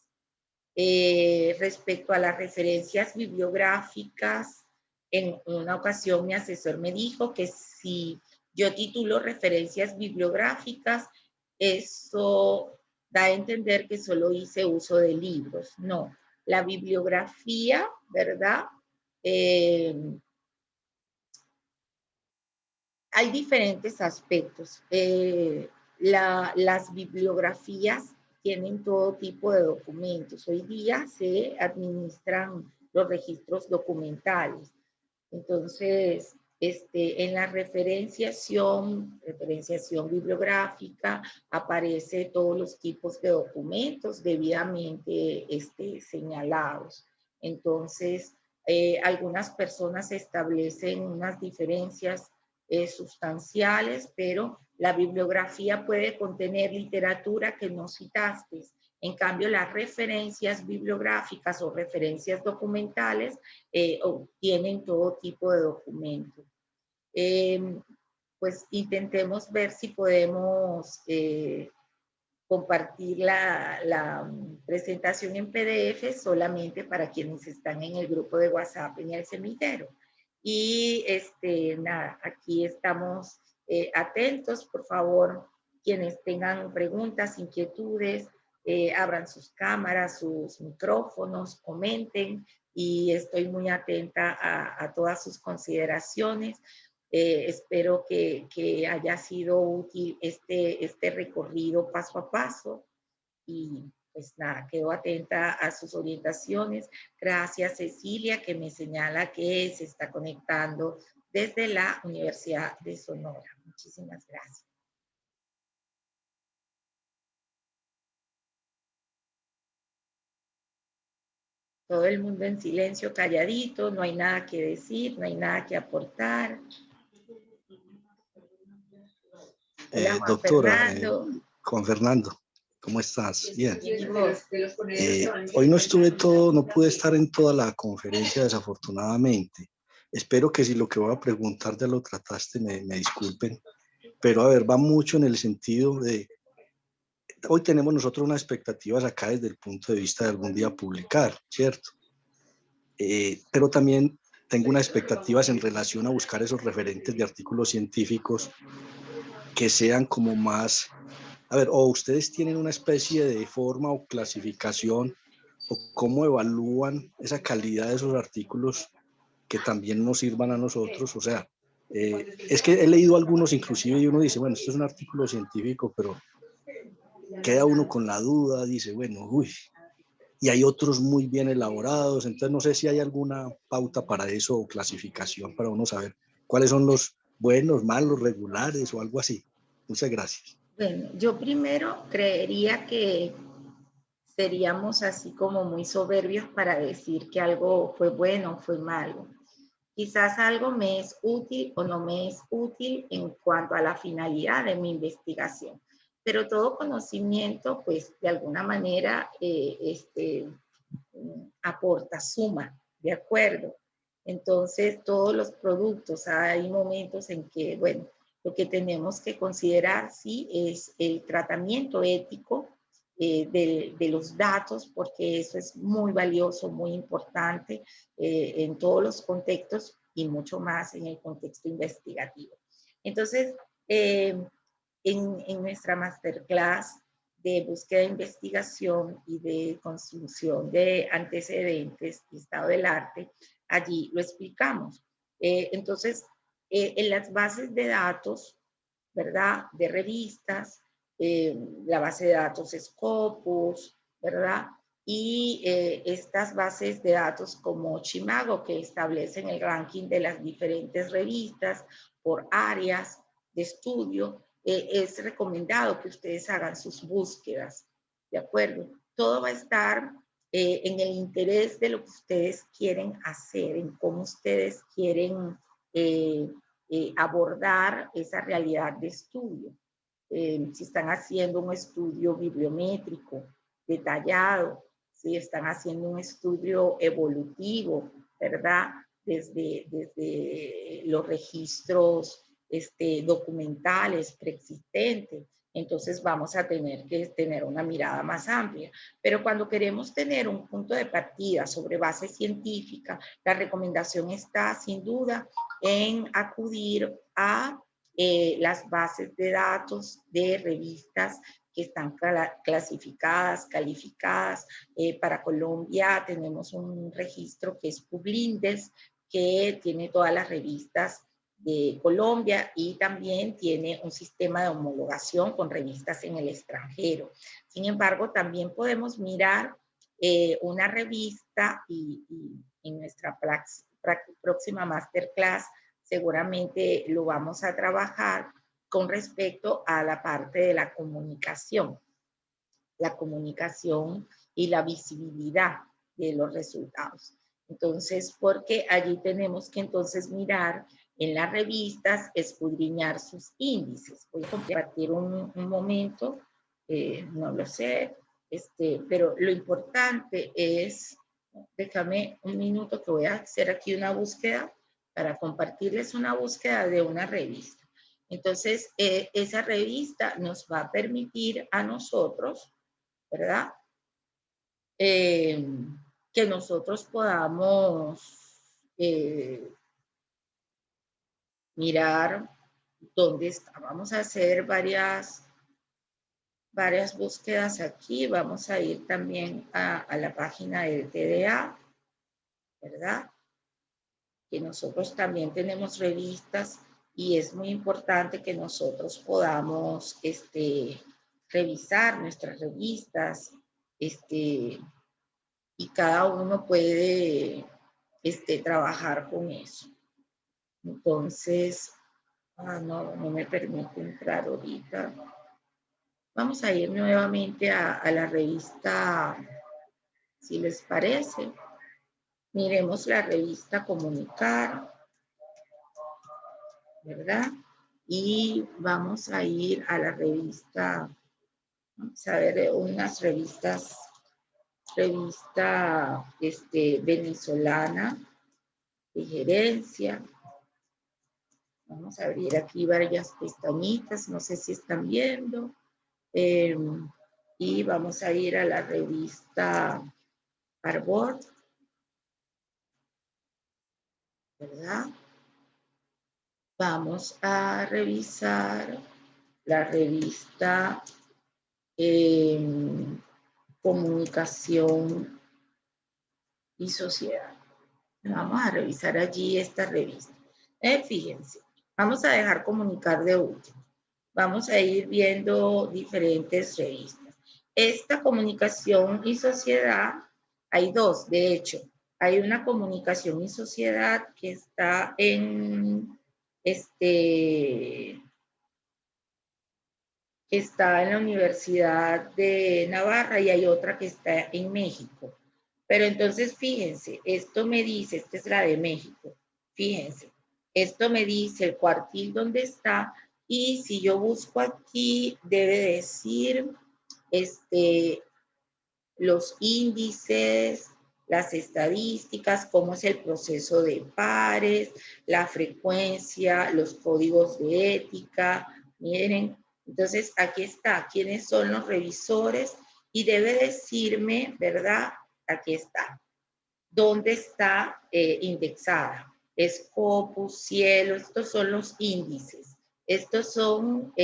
Respecto a las referencias bibliográficas, en una ocasión mi asesor me dijo que si yo titulo referencias bibliográficas, eso da a entender que solo hice uso de libros. No, la bibliografía, ¿verdad? Hay diferentes aspectos. Las bibliografías tienen todo tipo de documentos. Hoy día se administran los registros documentales. Entonces, en la referenciación bibliográfica, aparece todos los tipos de documentos debidamente señalados. Entonces, algunas personas establecen unas diferencias sustanciales, pero la bibliografía puede contener literatura que no citaste. En cambio, las referencias bibliográficas o referencias documentales tienen todo tipo de documentos. Pues intentemos ver si podemos compartir la presentación en PDF solamente para quienes están en el grupo de WhatsApp en el semillero. Y nada, aquí estamos atentos. Por favor, quienes tengan preguntas, inquietudes, abran sus cámaras, sus micrófonos, comenten, y estoy muy atenta a todas sus consideraciones. Espero que haya sido útil este recorrido paso a paso, y pues nada, quedo atenta a sus orientaciones. Gracias, Cecilia, que me señala que se está conectando desde la Universidad de Sonora. Muchísimas gracias. Todo el mundo en silencio, calladito, no hay nada que decir, no hay nada que aportar. Hola, Juan Doctora, Fernando. Juan Fernando, ¿cómo estás? Bien. Hoy no pude estar en toda la conferencia, desafortunadamente. Espero que si lo que voy a preguntar ya lo trataste, me disculpen. Pero a ver, va mucho en el sentido de, hoy tenemos nosotros unas expectativas acá desde el punto de vista de algún día publicar, ¿cierto? Pero también tengo unas expectativas en relación a buscar esos referentes de artículos científicos que sean como más, a ver, o ustedes tienen una especie de forma o clasificación, o cómo evalúan esa calidad de esos artículos que también nos sirvan a nosotros. O sea, es que he leído algunos inclusive y uno dice, bueno, esto es un artículo científico, pero queda uno con la duda, dice, bueno, uy, y hay otros muy bien elaborados. Entonces no sé si hay alguna pauta para eso o clasificación para uno saber cuáles son los buenos, malos, regulares o algo así. Muchas gracias. Bueno, yo primero creería que seríamos así como muy soberbios para decir que algo fue bueno o fue malo. Quizás algo me es útil o no me es útil en cuanto a la finalidad de mi investigación, pero todo conocimiento, pues de alguna manera aporta, suma, ¿de acuerdo? Entonces, todos los productos, hay momentos en que, bueno, lo que tenemos que considerar, sí, es el tratamiento ético de los datos, porque eso es muy valioso, muy importante en todos los contextos y mucho más en el contexto investigativo. Entonces, en nuestra masterclass de búsqueda de investigación y de construcción de antecedentes y estado del arte, allí lo explicamos. Entonces, en las bases de datos ¿verdad? De revistas, la base de datos Scopus, ¿verdad? Y estas bases de datos como Chimago, que establecen el ranking de las diferentes revistas por áreas de estudio, es recomendado que ustedes hagan sus búsquedas, ¿de acuerdo? Todo va a estar en el interés de lo que ustedes quieren hacer, en cómo ustedes quieren abordar esa realidad de estudio. Si están haciendo un estudio bibliométrico detallado, si están haciendo un estudio evolutivo, ¿verdad? Desde los registros documentales preexistentes, entonces vamos a tener que tener una mirada más amplia. Pero cuando queremos tener un punto de partida sobre base científica, la recomendación está sin duda en acudir a las bases de datos de revistas que están clasificadas, calificadas. Para Colombia tenemos un registro que es Publindes, que tiene todas las revistas de Colombia y también tiene un sistema de homologación con revistas en el extranjero. Sin embargo, también podemos mirar una revista y en nuestra próxima masterclass seguramente lo vamos a trabajar con respecto a la parte de la comunicación y la visibilidad de los resultados. Entonces, porque allí tenemos que entonces mirar en las revistas, escudriñar sus índices. Voy a compartir un momento, no lo sé, pero lo importante es, déjame un minuto que voy a hacer aquí una búsqueda para compartirles una búsqueda de una revista. Entonces, esa revista nos va a permitir a nosotros, ¿verdad? Que nosotros podamos mirar dónde está. Vamos a hacer varias búsquedas aquí. Vamos a ir también a la página del TDA, ¿verdad? Que nosotros también tenemos revistas y es muy importante que nosotros podamos revisar nuestras revistas y cada uno puede trabajar con eso. Entonces, no me permite entrar ahorita. Vamos a ir nuevamente a la revista, si les parece. Miremos la revista Comunicar, ¿verdad? Y vamos a ir a la revista, vamos a ver unas revistas, venezolana de gerencia. Vamos a abrir aquí varias pestañitas, no sé si están viendo. Y vamos a ir a la revista Arbor, ¿verdad? Vamos a revisar la revista Comunicación y Sociedad. Vamos a revisar allí esta revista. Fíjense, vamos a dejar Comunicar de último. Vamos a ir viendo diferentes revistas. Esta Comunicación y Sociedad, hay dos, de hecho. Hay una Comunicación y Sociedad que está en está en la Universidad de Navarra y hay otra que está en México. Pero entonces, fíjense, esto me dice, esta es la de México, fíjense, esto me dice el cuartil donde está y si yo busco aquí, debe decir los índices, las estadísticas, cómo es el proceso de pares, la frecuencia, los códigos de ética, miren. Entonces, aquí está, quiénes son los revisores y debe decirme, ¿verdad? Aquí está. ¿Dónde está indexada? Scopus, Cielo, estos son los índices. Estos son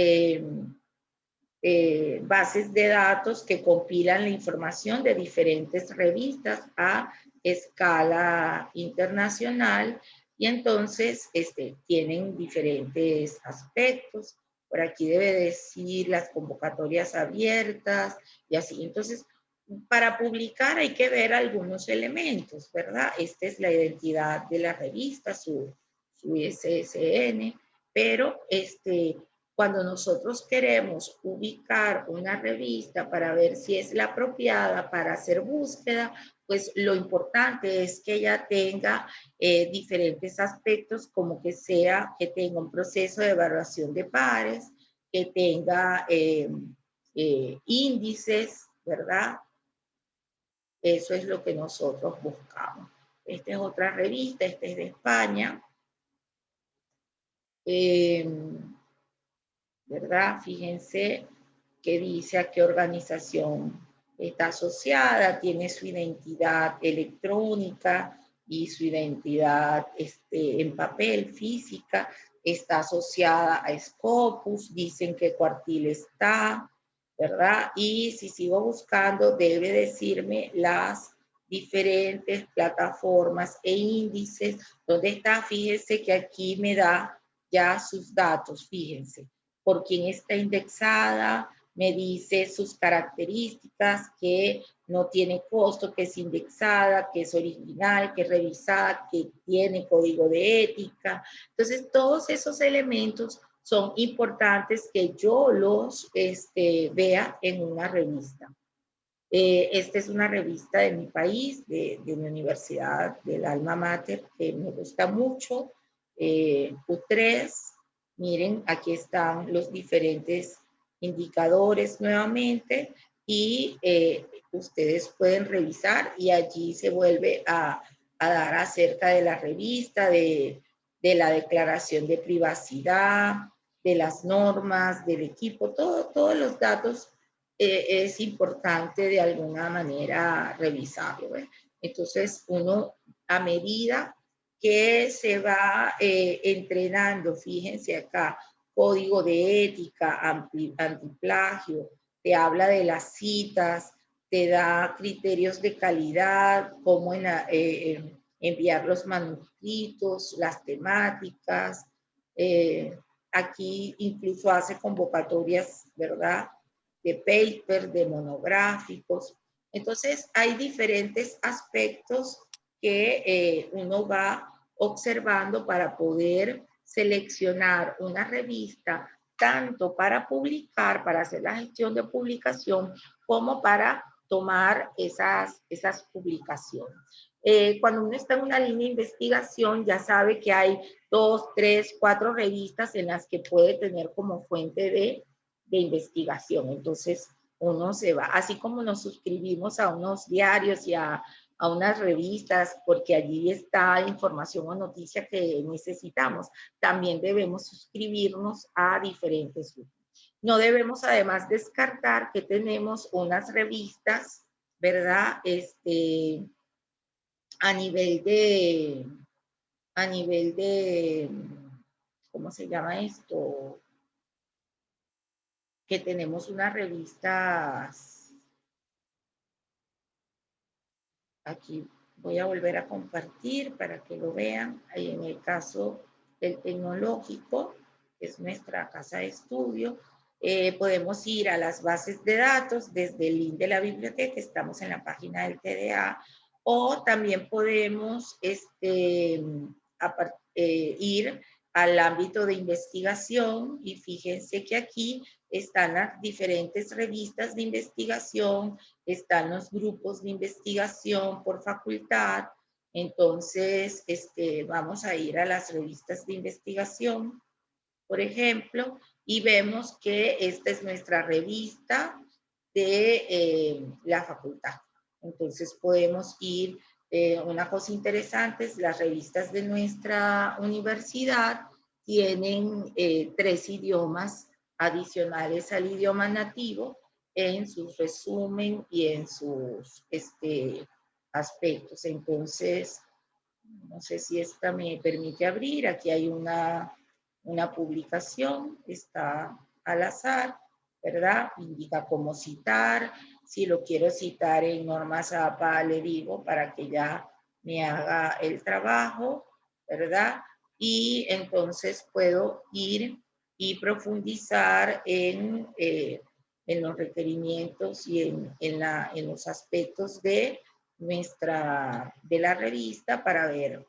bases de datos que compilan la información de diferentes revistas a escala internacional y entonces tienen diferentes aspectos. por aquí debe decir las convocatorias abiertas y así. Entonces, para publicar hay que ver algunos elementos, ¿verdad? Esta es la identidad de la revista, su ISSN, pero cuando nosotros queremos ubicar una revista para ver si es la apropiada para hacer búsqueda, pues lo importante es que ella tenga diferentes aspectos, como que tenga un proceso de evaluación de pares, que tenga índices, ¿verdad? Eso es lo que nosotros buscamos. Esta es otra revista, esta es de España. ¿Verdad? Fíjense que dice a qué organización está asociada, tiene su identidad electrónica y su identidad en papel, física, está asociada a Scopus, dicen qué cuartil está, ¿verdad? Y si sigo buscando, debe decirme las diferentes plataformas e índices. ¿Dónde está? Fíjense que aquí me da ya sus datos, fíjense, por quién está indexada, me dice sus características, que no tiene costo, que es indexada, que es original, que es revisada, que tiene código de ética. Entonces, todos esos elementos son importantes que yo los vea en una revista. Esta es una revista de mi país, de mi universidad, del Alma Mater, que me gusta mucho, U3. Miren, aquí están los diferentes indicadores nuevamente y ustedes pueden revisar y allí se vuelve a dar acerca de la revista, de la declaración de privacidad, de las normas, del equipo, todos los datos es importante de alguna manera revisarlo. Entonces, uno a medida que se va entrenando, fíjense acá, código de ética, antiplagio, te habla de las citas, te da criterios de calidad, cómo enviar los manuscritos, las temáticas. Aquí incluso hace convocatorias, ¿verdad?, de paper, de monográficos. Entonces, hay diferentes aspectos que uno va observando para poder seleccionar una revista, tanto para publicar, para hacer la gestión de publicación, como para tomar esas publicaciones. Cuando uno está en una línea de investigación, ya sabe que hay 2, 3, 4 revistas en las que puede tener como fuente de investigación. Entonces, uno se va, así como nos suscribimos a unos diarios y a unas revistas, porque allí está información o noticia que necesitamos, también debemos suscribirnos a diferentes grupos. No debemos además descartar que tenemos unas revistas, ¿verdad? A nivel de, ¿cómo se llama esto? Que tenemos unas revistas, aquí voy a volver a compartir para que lo vean, ahí en el caso del tecnológico, que es nuestra casa de estudio, podemos ir a las bases de datos desde el link de la biblioteca, estamos en la página del TDA, o también podemos ir al ámbito de investigación y fíjense que aquí están las diferentes revistas de investigación, están los grupos de investigación por facultad. Entonces, vamos a ir a las revistas de investigación, por ejemplo, y vemos que esta es nuestra revista de la facultad. Entonces, podemos ir, una cosa interesante es las revistas de nuestra universidad tienen 3 idiomas adicionales al idioma nativo en su resumen y en sus aspectos. Entonces, no sé si esta me permite abrir. Aquí hay una publicación, está al azar, ¿verdad? Indica cómo citar. Si lo quiero citar en normas APA, le digo para que ya me haga el trabajo, ¿verdad? Y entonces puedo ir y profundizar en los requerimientos y en los aspectos de la revista para ver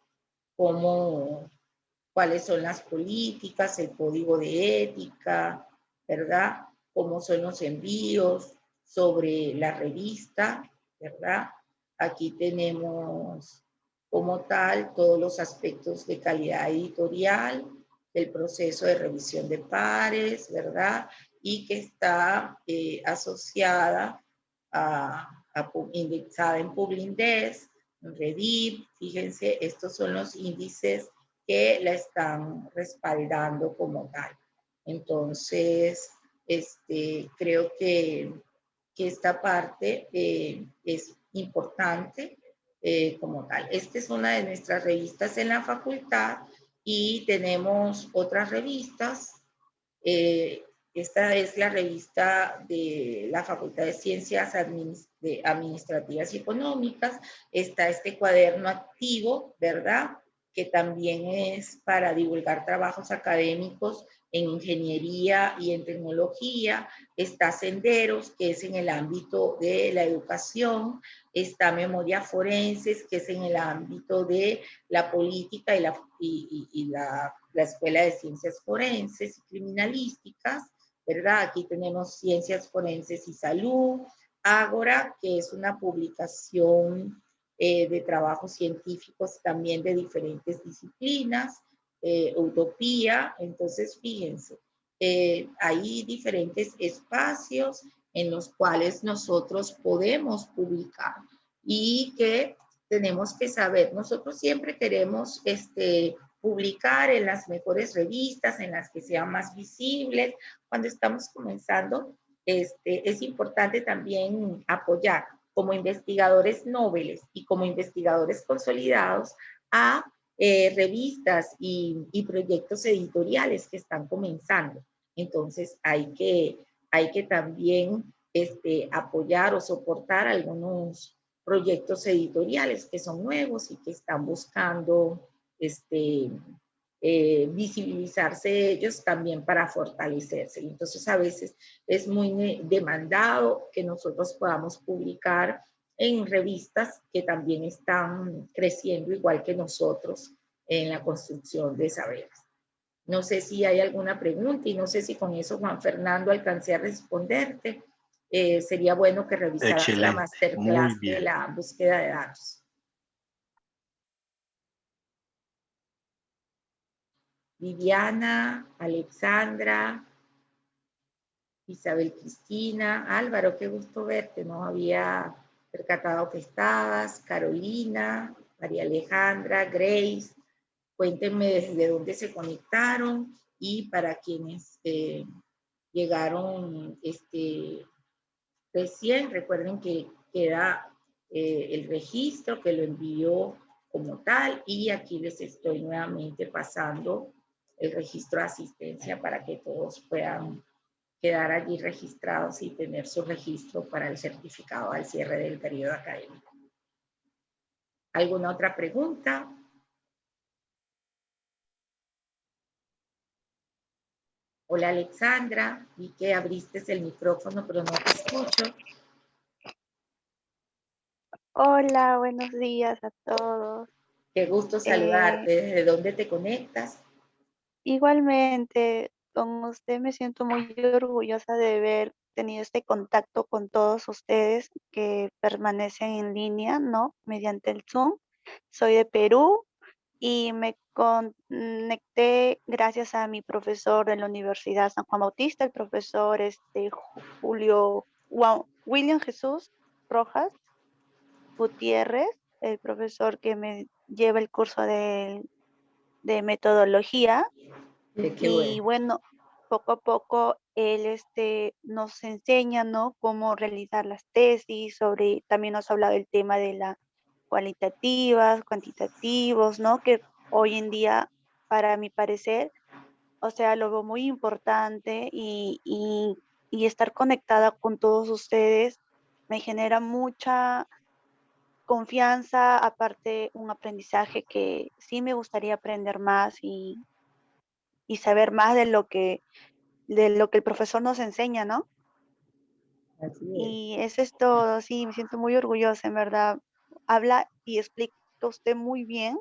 cuáles son las políticas, el código de ética, ¿verdad? Cómo son los envíos sobre la revista, ¿verdad? Aquí tenemos como tal todos los aspectos de calidad editorial, del proceso de revisión de pares, ¿verdad? Y que está asociada indexada en Publindex, en Reddit. Fíjense, estos son los índices que la están respaldando como tal. Entonces, creo que esta parte es importante como tal. Esta es una de nuestras revistas en la facultad y tenemos otras revistas. Esta es la revista de la Facultad de Ciencias Administrativas y Económicas. Está este cuaderno activo, ¿verdad? Que también es para divulgar trabajos académicos en ingeniería y en tecnología. Está Senderos, que es en el ámbito de la educación. Está Memoria Forenses, que es en el ámbito de la política y la Escuela de Ciencias Forenses y Criminalísticas, ¿verdad? Aquí tenemos Ciencias Forenses y Salud. Ágora, que es una publicación de trabajos científicos también de diferentes disciplinas. Utopía. Entonces, fíjense, hay diferentes espacios en los cuales nosotros podemos publicar y que tenemos que saber. Nosotros siempre queremos publicar en las mejores revistas, en las que sean más visibles. Cuando estamos comenzando, es importante también apoyar como investigadores nobles y como investigadores consolidados a revistas y proyectos editoriales que están comenzando. Entonces hay que también apoyar o soportar algunos proyectos editoriales que son nuevos y que están buscando visibilizarse ellos también para fortalecerse. Entonces a veces es muy demandado que nosotros podamos publicar en revistas que también están creciendo igual que nosotros en la construcción de saberes. No sé si hay alguna pregunta y no sé si con eso, Juan Fernando, alcancé a responderte. Sería bueno que revisaras la Excelente, muy masterclass de bien. la búsqueda de datos. Viviana, Alexandra, Isabel Cristina, Álvaro, qué gusto verte, no había percatado que estabas, Carolina, María Alejandra, Grace, cuéntenme desde dónde se conectaron y para quienes llegaron recién, recuerden que queda el registro que lo envió como tal y aquí les estoy nuevamente pasando el registro de asistencia para que todos puedan quedar allí registrados y tener su registro para el certificado al cierre del periodo académico. ¿Alguna otra pregunta? Hola Alexandra, vi que abriste el micrófono pero no te escucho. Hola, buenos días a todos. Qué gusto saludarte. ¿Desde dónde te conectas? Igualmente, con usted me siento muy orgullosa de haber tenido este contacto con todos ustedes que permanecen en línea, ¿no? Mediante el Zoom. Soy de Perú y me conecté gracias a mi profesor de la Universidad San Juan Bautista, el profesor William Jesús Rojas Gutiérrez, el profesor que me lleva el curso de metodología. Y bueno, poco a poco él nos enseña, ¿no? Cómo realizar las tesis, también nos ha hablado del tema de las cualitativas, cuantitativos, ¿no? Que hoy en día, para mi parecer, o sea, lo veo muy importante y estar conectada con todos ustedes me genera mucha confianza, aparte un aprendizaje que sí me gustaría aprender más y y saber más de lo que el profesor nos enseña, ¿no? Así es. Y eso es todo, sí, me siento muy orgullosa, en verdad. Habla y explica usted muy bien,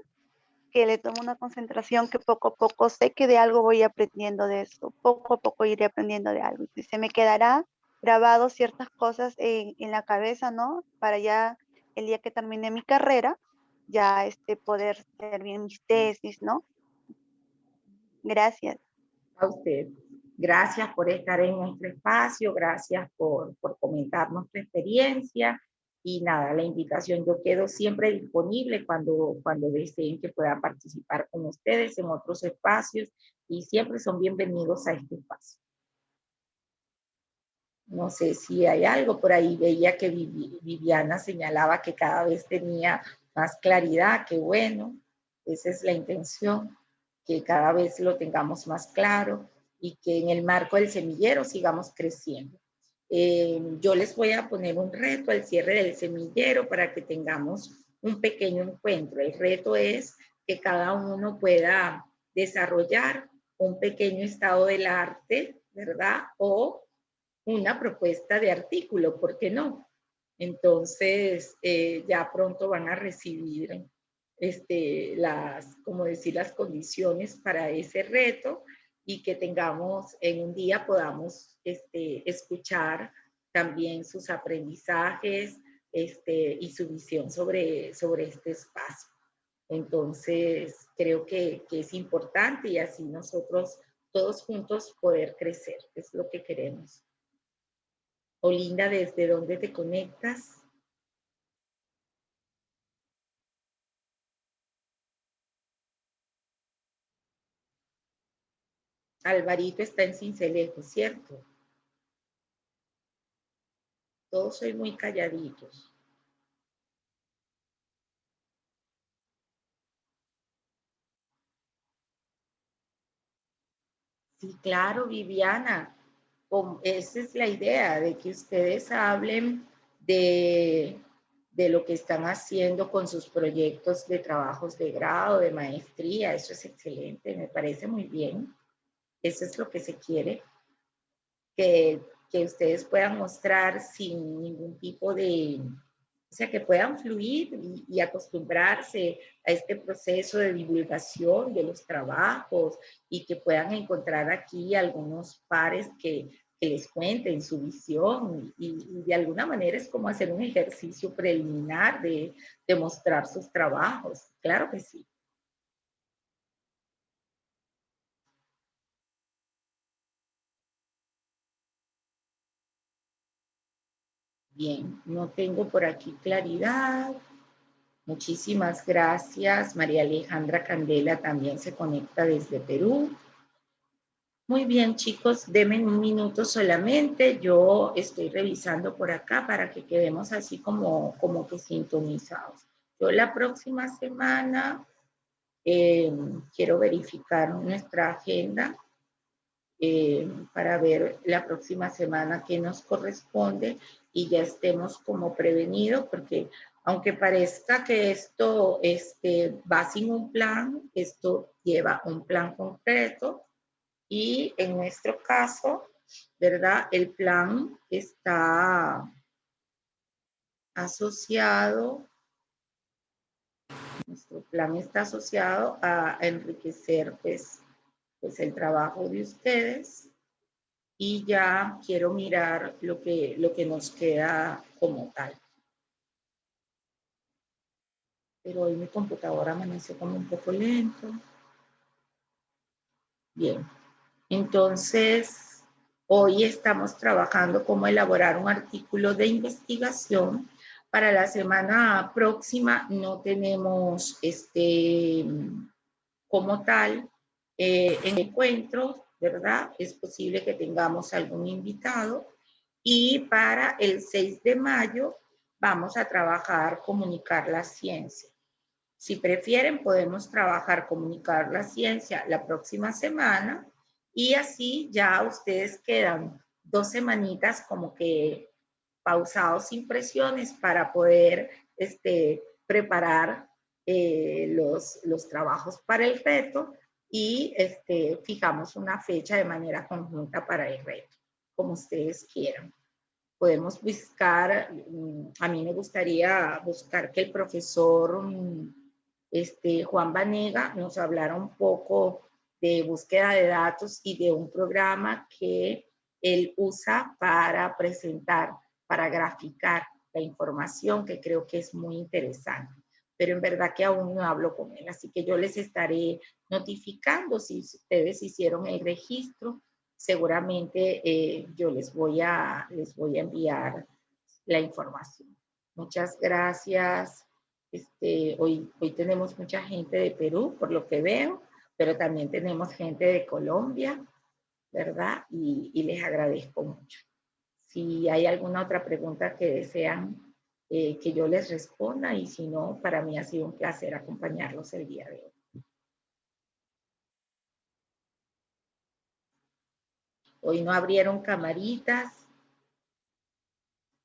que le tomo una concentración que poco a poco sé que de algo voy aprendiendo de eso, poco a poco iré aprendiendo de algo. Y se me quedará grabado ciertas cosas en la cabeza, ¿no? Para ya el día que termine mi carrera, ya poder hacer bien mis tesis, ¿no? Gracias. A usted. Gracias por estar en nuestro espacio, gracias por comentarnos tu experiencia y nada, la invitación, yo quedo siempre disponible cuando deseen que pueda participar con ustedes en otros espacios y siempre son bienvenidos a este espacio. No sé si hay algo por ahí, veía que Viviana señalaba que cada vez tenía más claridad, que bueno, esa es la intención, que cada vez lo tengamos más claro y que en el marco del semillero sigamos creciendo. Yo les voy a poner un reto al cierre del semillero para que tengamos un pequeño encuentro. El reto es que cada uno pueda desarrollar un pequeño estado del arte, ¿verdad? O una propuesta de artículo, ¿por qué no? Entonces, ya pronto van a recibir las condiciones para ese reto y que tengamos en un día, podamos escuchar también sus aprendizajes y su visión sobre este espacio. Entonces, creo que es importante y así nosotros todos juntos poder crecer, es lo que queremos. Olinda, ¿desde dónde te conectas? Alvarito está en Sincelejo, ¿cierto? Todos soy muy calladitos. Sí, claro, Viviana. Esa es la idea, de que ustedes hablen de lo que están haciendo con sus proyectos de trabajos de grado, de maestría. Eso es excelente, me parece muy bien. Eso es lo que se quiere. Que ustedes puedan mostrar sin ningún tipo de, o sea, que puedan fluir y acostumbrarse a este proceso de divulgación de los trabajos y que puedan encontrar aquí algunos pares que les cuenten su visión y de alguna manera es como hacer un ejercicio preliminar de mostrar sus trabajos. Claro que sí. Bien, no tengo por aquí claridad. Muchísimas gracias. María Alejandra Candela también se conecta desde Perú. Muy bien, chicos, denme un minuto solamente. Yo estoy revisando por acá para que quedemos así como que sintonizados. Yo la próxima semana quiero verificar nuestra agenda para ver la próxima semana qué nos corresponde y ya estemos como prevenidos, porque aunque parezca que esto va sin un plan, esto lleva un plan concreto y en nuestro caso, ¿verdad? El plan está asociado, nuestro plan está asociado a enriquecer pues el trabajo de ustedes. Y ya quiero mirar lo que nos queda como tal. Pero hoy mi computadora amaneció como un poco lento. Bien, entonces hoy estamos trabajando cómo elaborar un artículo de investigación. Para la semana próxima no tenemos como tal en encuentros, ¿verdad? Es posible que tengamos algún invitado. Y para el 6 de mayo vamos a trabajar comunicar la ciencia. Si prefieren, podemos trabajar comunicar la ciencia la próxima semana y así ya ustedes quedan 2 semanitas como que pausados sin presiones para poder preparar los trabajos para el reto y fijamos una fecha de manera conjunta para el reto, como ustedes quieran. Podemos buscar, a mí me gustaría buscar que el profesor Juan Banega nos hablara un poco de búsqueda de datos y de un programa que él usa para presentar, para graficar la información, que creo que es muy interesante. Pero en verdad que aún no hablo con él, así que yo les estaré notificando si ustedes hicieron el registro. Seguramente yo les voy a enviar la información. Muchas gracias. Hoy tenemos mucha gente de Perú, por lo que veo, pero también tenemos gente de Colombia, ¿verdad? Y les agradezco mucho. Si hay alguna otra pregunta que desean que yo les responda, y si no, para mí ha sido un placer acompañarlos el día de hoy. Hoy no abrieron camaritas.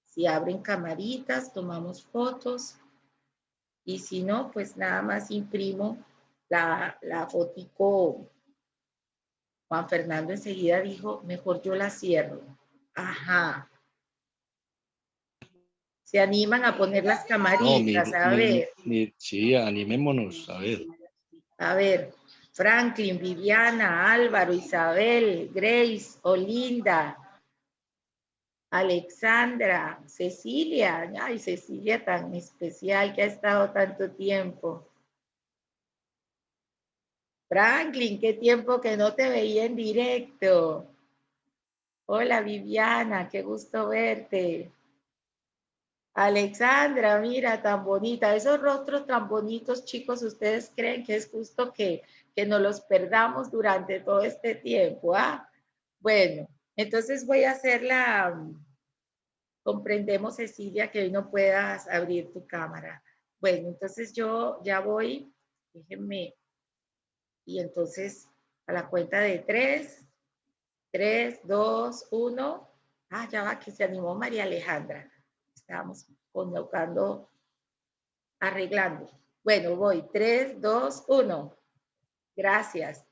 Si abren camaritas, tomamos fotos. Y si no, pues nada más imprimo la fotico. Juan Fernando enseguida dijo, mejor yo la cierro. Ajá. Se animan a poner las camaritas, No, a ver. Sí, animémonos, a ver. A ver, Franklin, Viviana, Álvaro, Isabel, Grace, Olinda, Alexandra, Cecilia. Ay, Cecilia tan especial que ha estado tanto tiempo. Franklin, qué tiempo que no te veía en directo. Hola, Viviana, qué gusto verte. Alexandra, mira, tan bonita. Esos rostros tan bonitos, chicos, ¿ustedes creen que es justo que nos los perdamos durante todo este tiempo? ¿Ah? Bueno, entonces voy a hacer comprendemos, Cecilia, que hoy no puedas abrir tu cámara. Bueno, entonces yo ya voy, déjenme, y entonces a la cuenta de 3, 3, 2, 1. Ah, ya va, que se animó María Alejandra. Estábamos colocando, arreglando. Bueno, voy. 3, 2, 1. Gracias.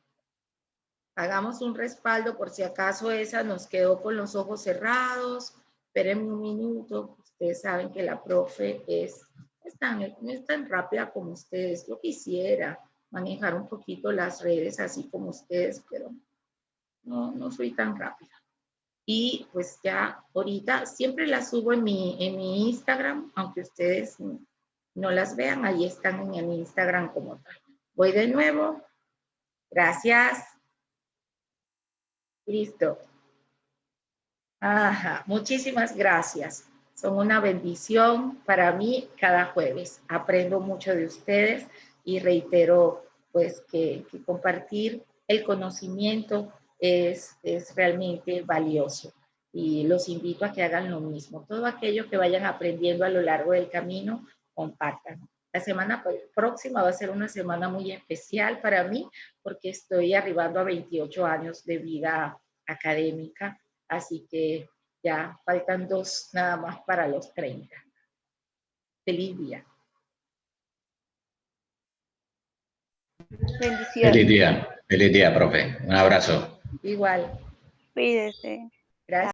Hagamos un respaldo por si acaso esa nos quedó con los ojos cerrados. Espérenme un minuto. Ustedes saben que la profe no es tan rápida como ustedes. Yo quisiera manejar un poquito las redes así como ustedes, pero no soy tan rápida. Y pues ya ahorita siempre las subo en mi Instagram, aunque ustedes no las vean, ahí están en mi Instagram como tal. Voy de nuevo. Gracias. Listo. Ajá, muchísimas gracias. Son una bendición para mí cada jueves. Aprendo mucho de ustedes y reitero pues que compartir el conocimiento es realmente valioso. Y los invito a que hagan lo mismo. Todo aquello que vayan aprendiendo a lo largo del camino, compartan. La semana próxima va a ser una semana muy especial para mí porque estoy arribando a 28 años de vida académica. Así que ya faltan 2 nada más para los 30. Feliz día. Bendiciones. Feliz día, profe. Un abrazo. Igual. Cuídese. Gracias.